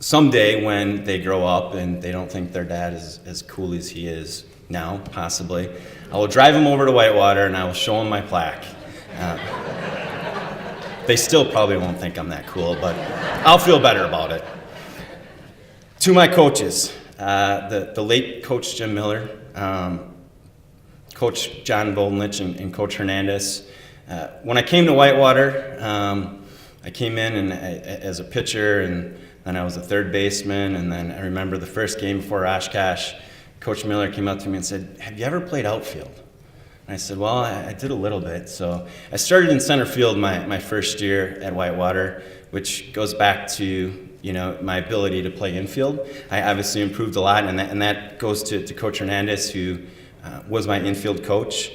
Someday when they grow up and they don't think their dad is as cool as he is now, possibly, I will drive them over to Whitewater and I will show them my plaque. They still probably won't think I'm that cool, but I'll feel better about it. To my coaches, the late Coach Jim Miller, Coach John Boldenich, and Coach Hernandez. When I came to Whitewater, I came in as a pitcher, and then I was a third baseman, and then I remember the first game before Oshkosh, Coach Miller came up to me and said, "Have you ever played outfield?" And I said, "Well, I did a little bit." So I started in center field my first year at Whitewater, which goes back to my ability to play infield. I obviously improved a lot, and that goes to Coach Hernandez, who was my infield coach.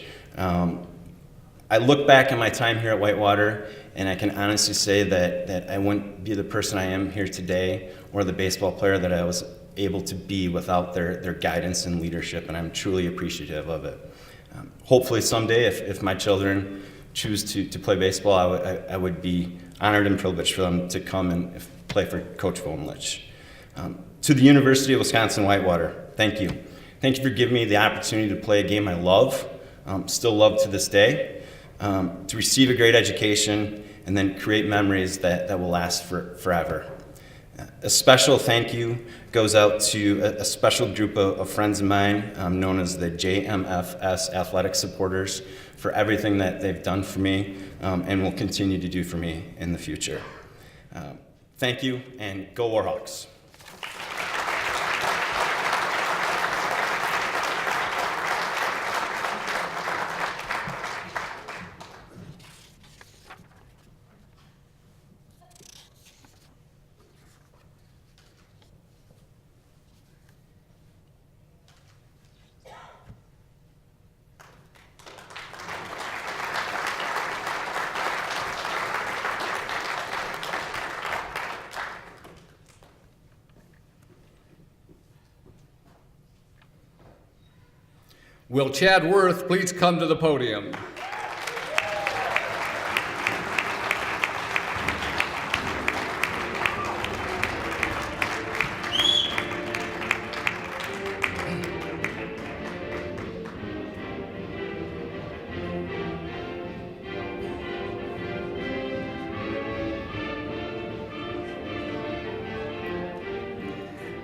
I look back at my time here at Whitewater, and I can honestly say that I wouldn't be the person I am here today or the baseball player that I was able to be without their guidance and leadership, and I'm truly appreciative of it. Hopefully someday, if my children choose to play baseball, I would be honored and privileged for them to come and play for Coach Boldenich. To the University of Wisconsin-Whitewater, thank you. Thank you for giving me the opportunity to play a game I love, still love to this day, to receive a great education, and then create memories that will last forever. A special thank you goes out to a special group of friends of mine known as the JMFS Athletic Supporters for everything that they've done for me and will continue to do for me in the future. Thank you, and go Warhawks. Will Chad Worth please come to the podium?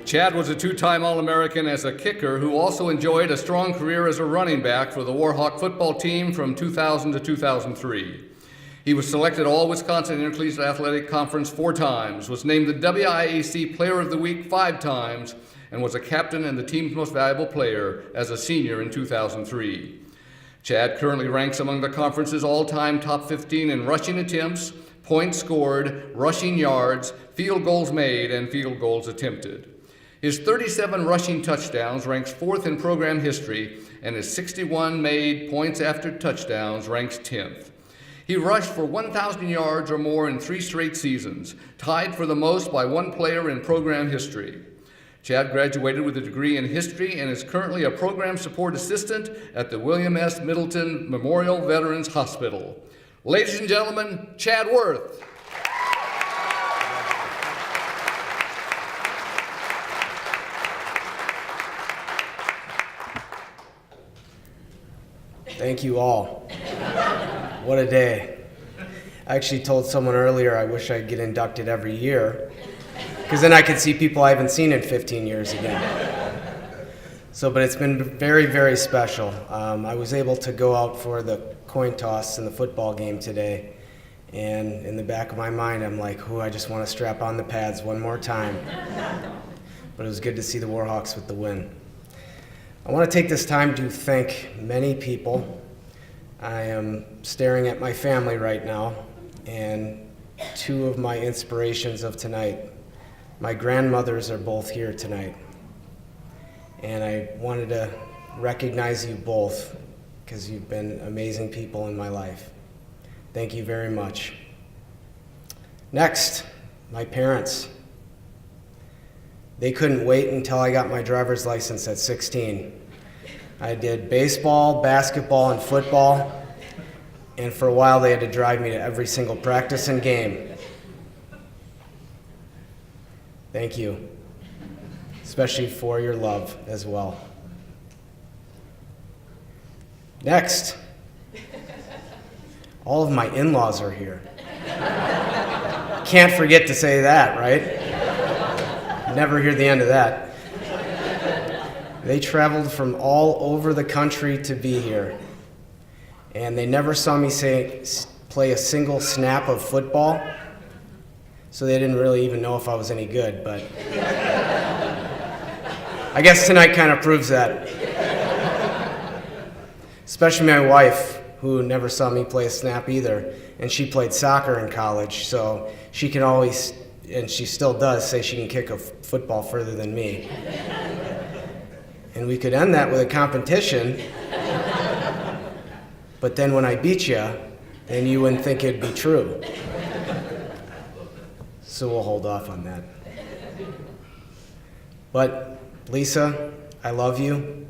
Chad was a two-time All-American as a kicker who also enjoyed a strong career as a running back for the Warhawk football team from 2000 to 2003. He was selected All-Wisconsin Intercollegiate Athletic Conference 4 times, was named the WIAC Player of the Week 5 times, and was a captain and the team's most valuable player as a senior in 2003. Chad currently ranks among the conference's all-time top 15 in rushing attempts, points scored, rushing yards, field goals made, and field goals attempted. His 37 rushing touchdowns ranks 4th in program history, and his 61 made points after touchdowns ranks 10th. He rushed for 1,000 yards or more in 3 straight seasons, tied for the most by one player in program history. Chad graduated with a degree in history and is currently a program support assistant at the William S. Middleton Memorial Veterans Hospital. Ladies and gentlemen, Chad Worth. Thank you all. What a day. I actually told someone earlier I wish I'd get inducted every year, because then I could see people I haven't seen in 15 years again. But it's been very, very special. I was able to go out for the coin toss in the football game today, and in the back of my mind I'm like, I just want to strap on the pads one more time. But it was good to see the Warhawks with the win. I want to take this time to thank many people. I am staring at my family right now, and 2 of my inspirations of tonight. My grandmothers are both here tonight, and I wanted to recognize you both because you've been amazing people in my life. Thank you very much. Next, my parents. They couldn't wait until I got my driver's license at 16. I did baseball, basketball, and football, and for a while they had to drive me to every single practice and game. Thank you, especially for your love as well. Next, all of my in-laws are here. Can't forget to say that, right? Never hear the end of that. They traveled from all over the country to be here, and they never saw me play a single snap of football, so they didn't really even know if I was any good, but I guess tonight kind of proves that. Especially my wife, who never saw me play a snap either, and she played soccer in college, so she can always, and she still does, say she can kick a football further than me. And we could end that with a competition, but then when I beat you, then you wouldn't think it'd be true. So we'll hold off on that. But Lisa, I love you.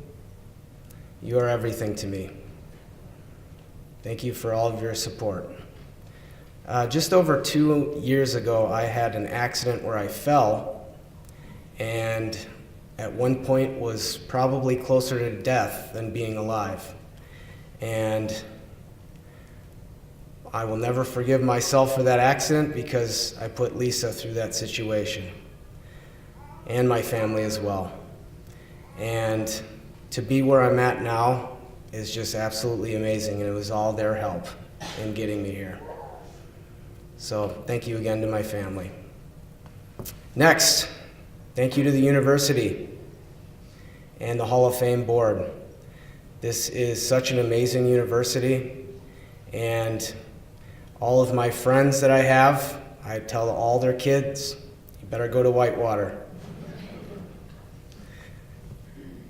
You are everything to me. Thank you for all of your support. Just over 2 years ago, I had an accident where I fell, and at one point was probably closer to death than being alive. And I will never forgive myself for that accident because I put Lisa through that situation, and my family as well. And to be where I'm at now is just absolutely amazing, and it was all their help in getting me here. So thank you again to my family. Next, thank you to the university and the Hall of Fame board. This is such an amazing university, and all of my friends that I have, I tell all their kids, you better go to Whitewater.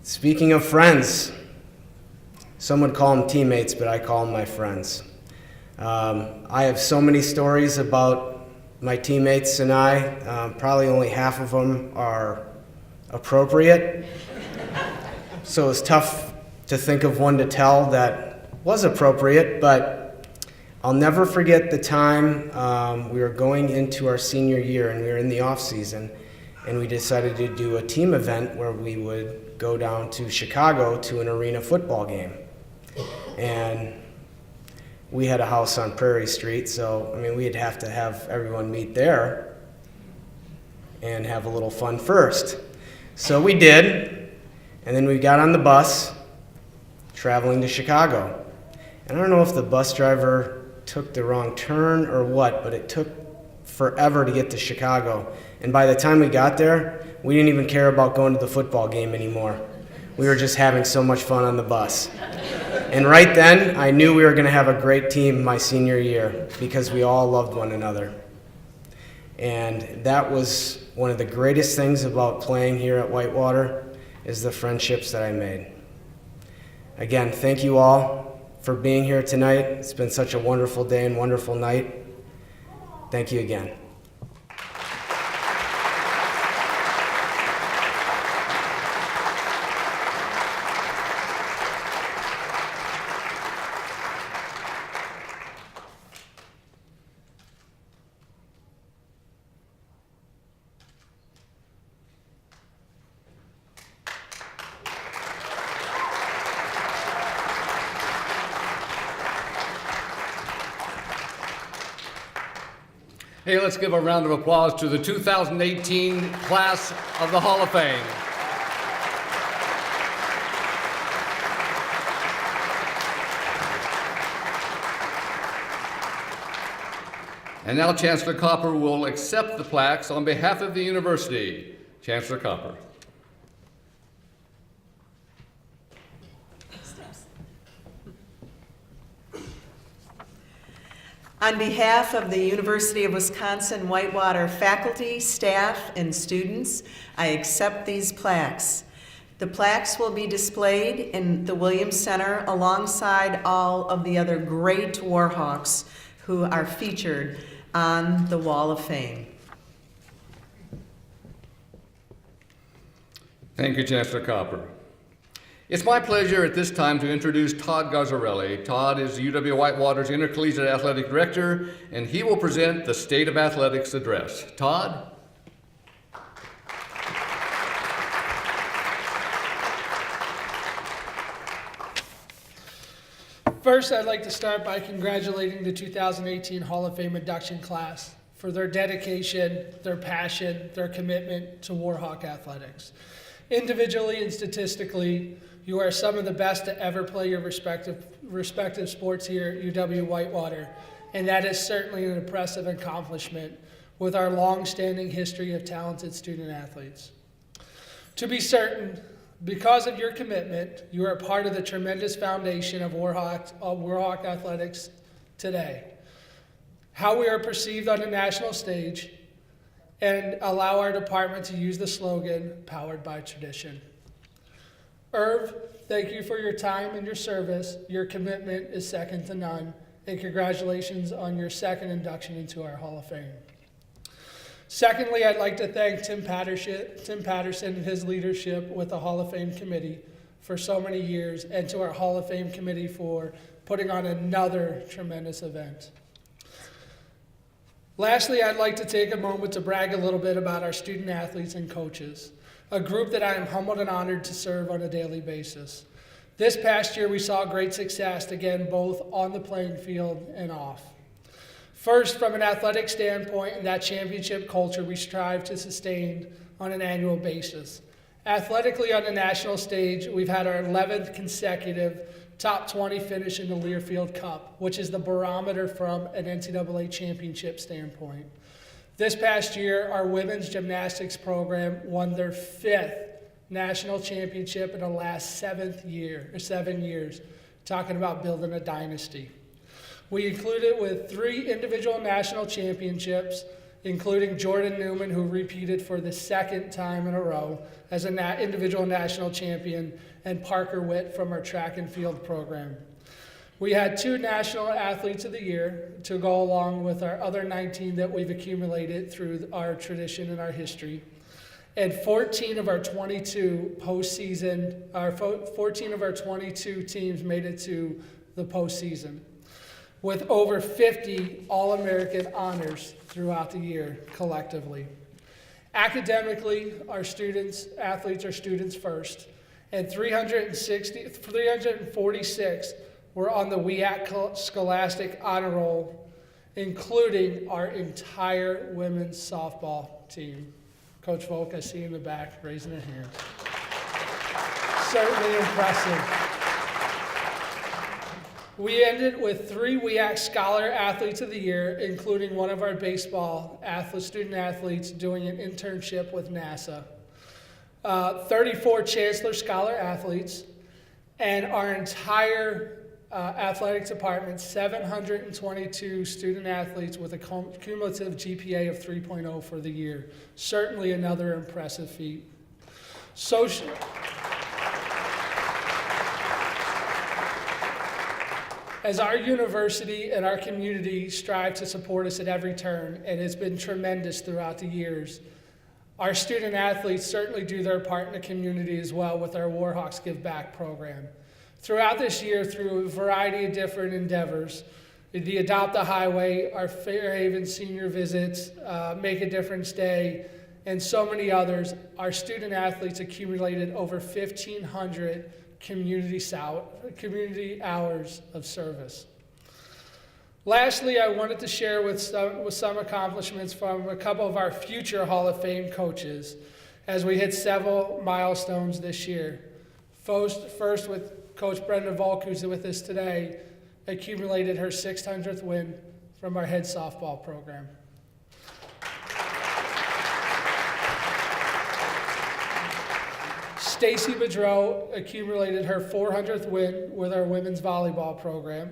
Speaking of friends, some would call them teammates, but I call them my friends. I have so many stories about my teammates and I. Probably only half of them are appropriate. So it's tough to think of one to tell that was appropriate, but I'll never forget the time we were going into our senior year and we were in the off season, and we decided to do a team event where we would go down to Chicago to an arena football game. And we had a house on Prairie Street, so we'd have to have everyone meet there and have a little fun first. So we did, and then we got on the bus traveling to Chicago. And I don't know if the bus driver took the wrong turn or what, but it took forever to get to Chicago. And by the time we got there, we didn't even care about going to the football game anymore. We were just having so much fun on the bus. And right then, I knew we were going to have a great team my senior year because we all loved one another. And that was one of the greatest things about playing here at Whitewater, is the friendships that I made. Again, thank you all for being here tonight. It's been such a wonderful day and wonderful night. Thank you again. Hey, let's give a round of applause to the 2018 class of the Hall of Fame. And now Chancellor Copper will accept the plaques on behalf of the university. Chancellor Copper. On behalf of the University of Wisconsin-Whitewater faculty, staff, and students, I accept these plaques. The plaques will be displayed in the Williams Center alongside all of the other great Warhawks who are featured on the Wall of Fame. Thank you, Chancellor Copper. It's my pleasure at this time to introduce Todd Gazzarelli. Todd is UW-Whitewater's Intercollegiate Athletic Director, and he will present the State of Athletics address. Todd? First, I'd like to start by congratulating the 2018 Hall of Fame induction class for their dedication, their passion, their commitment to Warhawk athletics. Individually and statistically, you are some of the best to ever play your respective sports here at UW-Whitewater, and that is certainly an impressive accomplishment with our long-standing history of talented student athletes. To be certain, because of your commitment, you are part of the tremendous foundation of Warhawk athletics today. How we are perceived on the national stage, and allow our department to use the slogan, "Powered by Tradition." Irv, thank you for your time and your service. Your commitment is second to none, and congratulations on your second induction into our Hall of Fame. Secondly, I'd like to thank Tim Patterson and his leadership with the Hall of Fame Committee for so many years, and to our Hall of Fame Committee for putting on another tremendous event. Lastly, I'd like to take a moment to brag a little bit about our student athletes and coaches, a group that I am humbled and honored to serve on a daily basis. This past year, we saw great success, again, both on the playing field and off. First, from an athletic standpoint, and that championship culture we strive to sustain on an annual basis. Athletically, on the national stage, we've had our 11th consecutive top 20 finish in the Learfield Cup, which is the barometer from an NCAA championship standpoint. This past year, our women's gymnastics program won their 5th national championship in the last 7 years, talking about building a dynasty. We included with 3 individual national championships, including Jordan Newman, who repeated for the 2nd time in a row as an individual national champion, and Parker Witt from our track and field program. We had 2 National Athletes of the Year to go along with our other 19 that we've accumulated through our tradition and our history. And 14 of our 22 teams made it to the postseason, with over 50 All-American honors throughout the year collectively. Academically, our athletes are students first, and 346 were on the WEAC Scholastic Honor Roll, including our entire women's softball team. Coach Volk, I see in the back, raising her hand. Certainly impressive. We ended with 3 WEAC Scholar Athletes of the Year, including one of our baseball student athletes doing an internship with NASA. 34 Chancellor Scholar athletes, and our entire athletics department, 722 student athletes with a cumulative GPA of 3.0 for the year. Certainly another impressive feat. As our university and our community strive to support us at every turn, and it's been tremendous throughout the years, our student athletes certainly do their part in the community as well with our Warhawks Give Back program. Throughout this year, through a variety of different endeavors, the Adopt a Highway, our Fairhaven senior visits, Make a Difference Day, and so many others, our student athletes accumulated over 1,500 community hours of service. Lastly, I wanted to share with some accomplishments from a couple of our future Hall of Fame coaches as we hit several milestones this year. First with Coach Brenda Volk, who's with us today, accumulated her 600th win from our head softball program. Stacy Bedreau accumulated her 400th win with our women's volleyball program.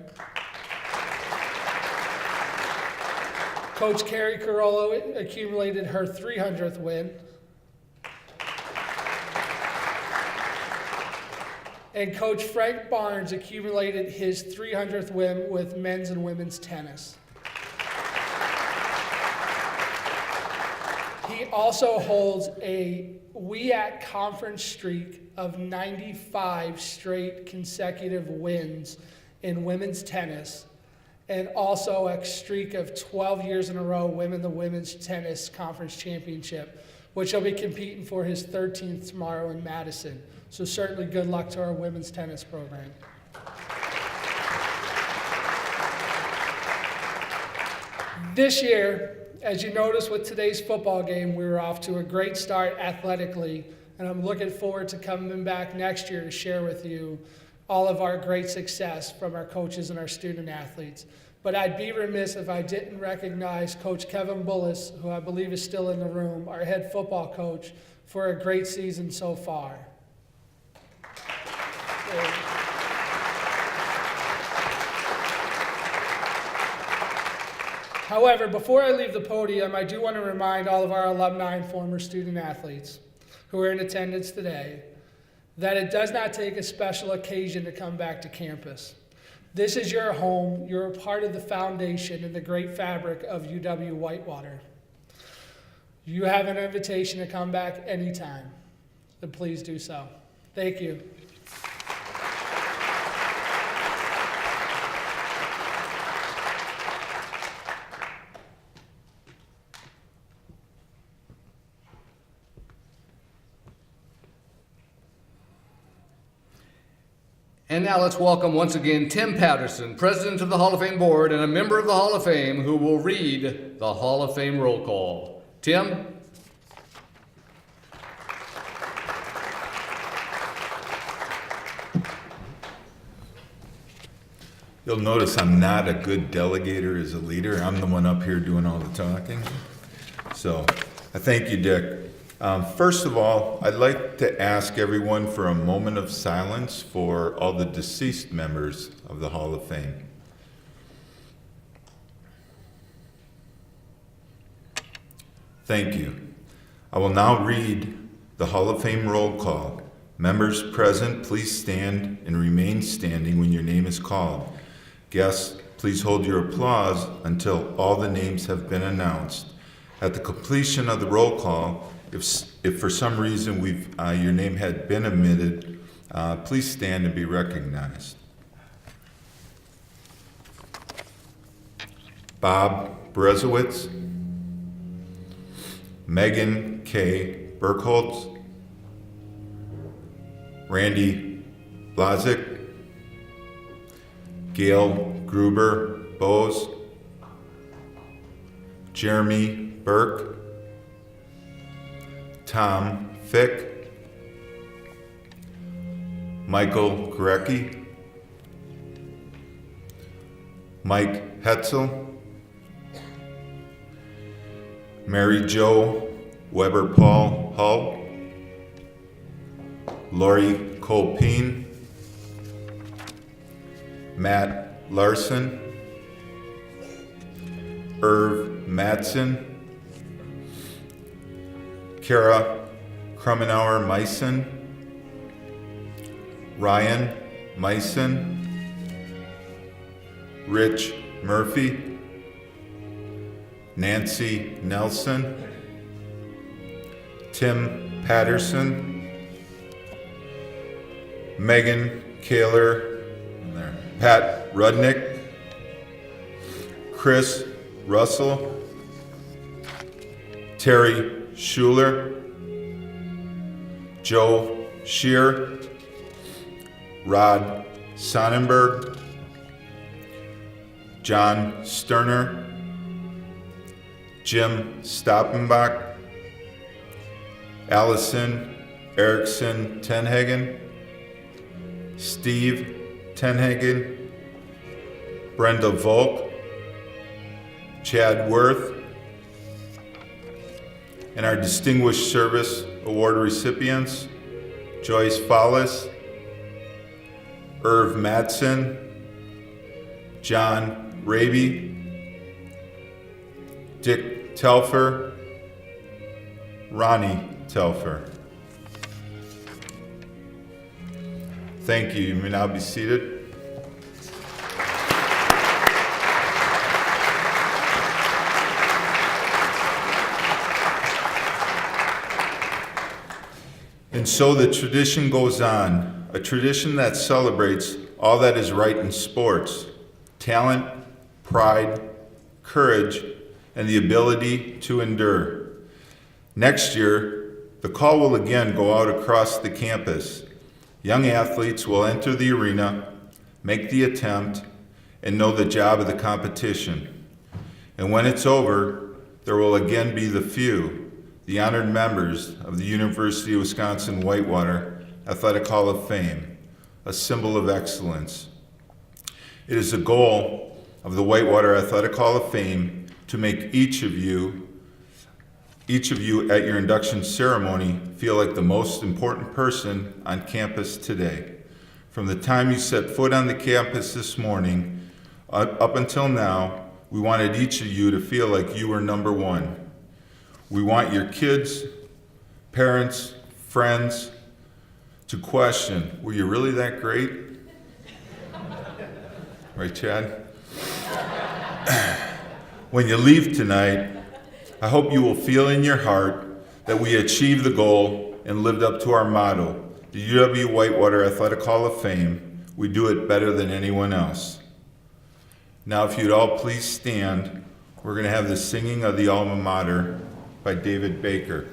Coach Carrie Carollo accumulated her 300th win. And Coach Frank Barnes accumulated his 300th win with men's and women's tennis. He also holds a WEAC conference streak of 95 straight consecutive wins in women's tennis, and also a streak of 12 years in a row winning the women's tennis conference championship, which he'll be competing for his 13th tomorrow in Madison. So certainly good luck to our women's tennis program. This year, as you notice with today's football game, we were off to a great start athletically, and I'm looking forward to coming back next year to share with you all of our great success from our coaches and our student athletes. But I'd be remiss if I didn't recognize Coach Kevin Bullis, who I believe is still in the room, our head football coach, for a great season so far. However, before I leave the podium, I do want to remind all of our alumni and former student athletes who are in attendance today that it does not take a special occasion to come back to campus. This is your home. You're a part of the foundation and the great fabric of UW-Whitewater. You have an invitation to come back anytime, so please do so. Thank you. And now let's welcome once again Tim Patterson, President of the Hall of Fame Board and a member of the Hall of Fame, who will read the Hall of Fame roll call. Tim? You'll notice I'm not a good delegator as a leader. I'm the one up here doing all the talking. So I thank you, Dick. First of all, I'd like to ask everyone for a moment of silence for all the deceased members of the Hall of Fame. Thank you. I will now read the Hall of Fame roll call. Members present, please stand and remain standing when your name is called. Guests, please hold your applause until all the names have been announced. At the completion of the roll call, if for some reason your name had been omitted, please stand and be recognized. Bob Brezowitz, Megan K. Burkholz, Randy Blazik, Gail Gruber Bose, Jeremy Burke, Tom Fick, Michael Gorecki, Mike Hetzel, Mary Jo Weber Paul Hull, Lori Colpeen, Matt Larson, Irv Madsen, Kara Krummenauer Meissen, Ryan Meissen, Rich Murphy, Nancy Nelson, Tim Patterson, Megan Kaler, Pat Rudnick, Chris Russell, Terry Schuler, Joe Shear, Rod Sonnenberg, John Sterner, Jim Stoppenbach, Allison Erickson Tenhagen, Steve Tenhagen, Brenda Volk, Chad Worth, and our Distinguished Service Award recipients, Joyce Follis, Irv Madsen, John Raby, Dick Telfer, Ronnie Telfer. Thank you. You may now be seated. And so the tradition goes on, a tradition that celebrates all that is right in sports: talent, pride, courage, and the ability to endure. Next year, the call will again go out across the campus. Young athletes will enter the arena, make the attempt, and know the job of the competition. And when it's over, there will again be the few, the honored members of the University of Wisconsin-Whitewater Athletic Hall of Fame, a symbol of excellence. It is the goal of the Whitewater Athletic Hall of Fame to make each of you at your induction ceremony feel like the most important person on campus today. From the time you set foot on the campus this morning up until now, we wanted each of you to feel like you were number one. We want your kids, parents, friends to question, were you really that great? Right, Chad? When you leave tonight, I hope you will feel in your heart that we achieved the goal and lived up to our motto, the UW-Whitewater Athletic Hall of Fame. We do it better than anyone else. Now, if you'd all please stand, we're going to have the singing of the alma mater by David Baker.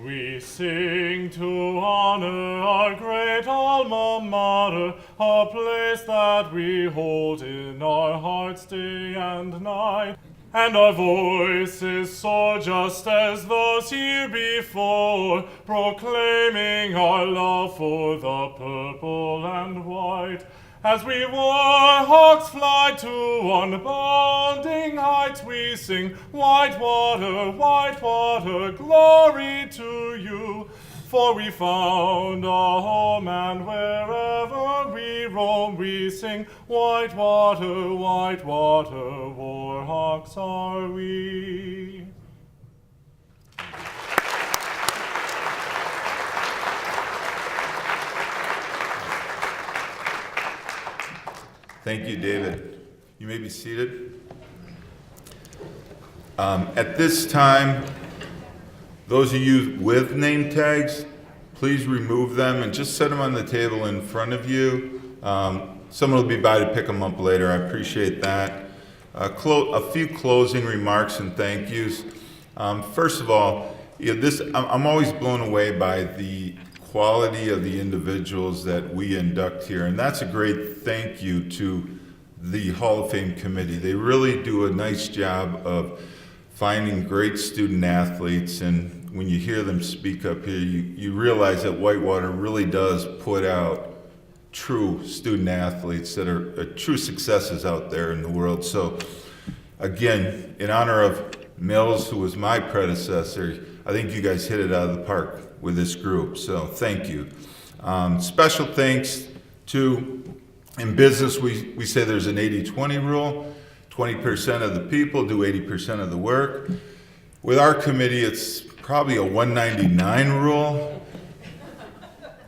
We sing to honor our great alma mater, a place that we hold in our hearts day and night. And our voices soar just as those here before, proclaiming our love for the purple and white. As we warhawks fly to unbounding heights, we sing, Whitewater, Whitewater, glory to you. For we found a home, and wherever we roam, we sing, Whitewater, Whitewater, warhawks are we. Thank you, David. You may be seated. At this time, those of you with name tags, please remove them and just set them on the table in front of you. Someone will be by to pick them up later. I appreciate that. A few closing remarks and thank yous. First of all, I'm always blown away by the quality of the individuals that we induct here, and that's a great thank you to the Hall of Fame committee. They really do a nice job of finding great student athletes, and when you hear them speak up here, you realize that Whitewater really does put out true student athletes that are true successes out there in the world. So again, in honor of Mills, who was my predecessor, I think you guys hit it out of the park with this group, so thank you. Special thanks to, in business, we say there's an 80-20 rule. 20% of the people do 80% of the work. With our committee, it's probably a 199 rule.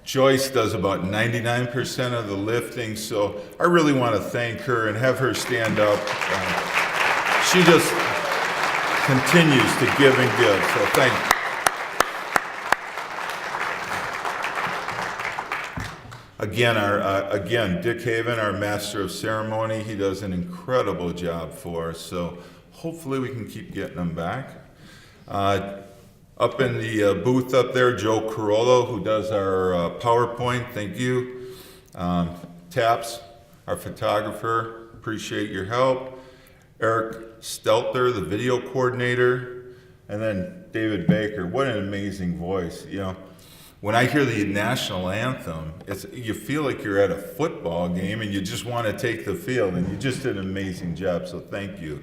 Joyce does about 99% of the lifting, so I really want to thank her and have her stand up. She just continues to give and give, so thank you. Again, Dick Haven, our master of ceremony, he does an incredible job for us, so hopefully we can keep getting them back. Up in the booth up there, Joe Carollo, who does our PowerPoint, thank you. Taps, our photographer, appreciate your help. Eric Stelter, the video coordinator, and then David Baker, what an amazing voice, you know. When I hear the national anthem, you feel like you're at a football game and you just want to take the field, and you just did an amazing job, so thank you.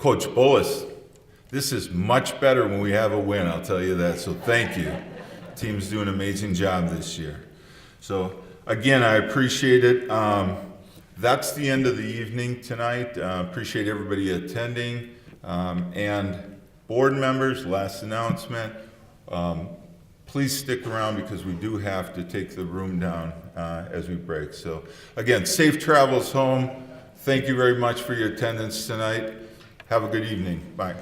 Coach Bullis, this is much better when we have a win, I'll tell you that, so thank you. Team's doing an amazing job this year. So again, I appreciate it. That's the end of the evening tonight. Appreciate everybody attending. And board members, last announcement, please stick around because we do have to take the room down as we break. So again, safe travels home. Thank you very much for your attendance tonight. Have a good evening. Bye.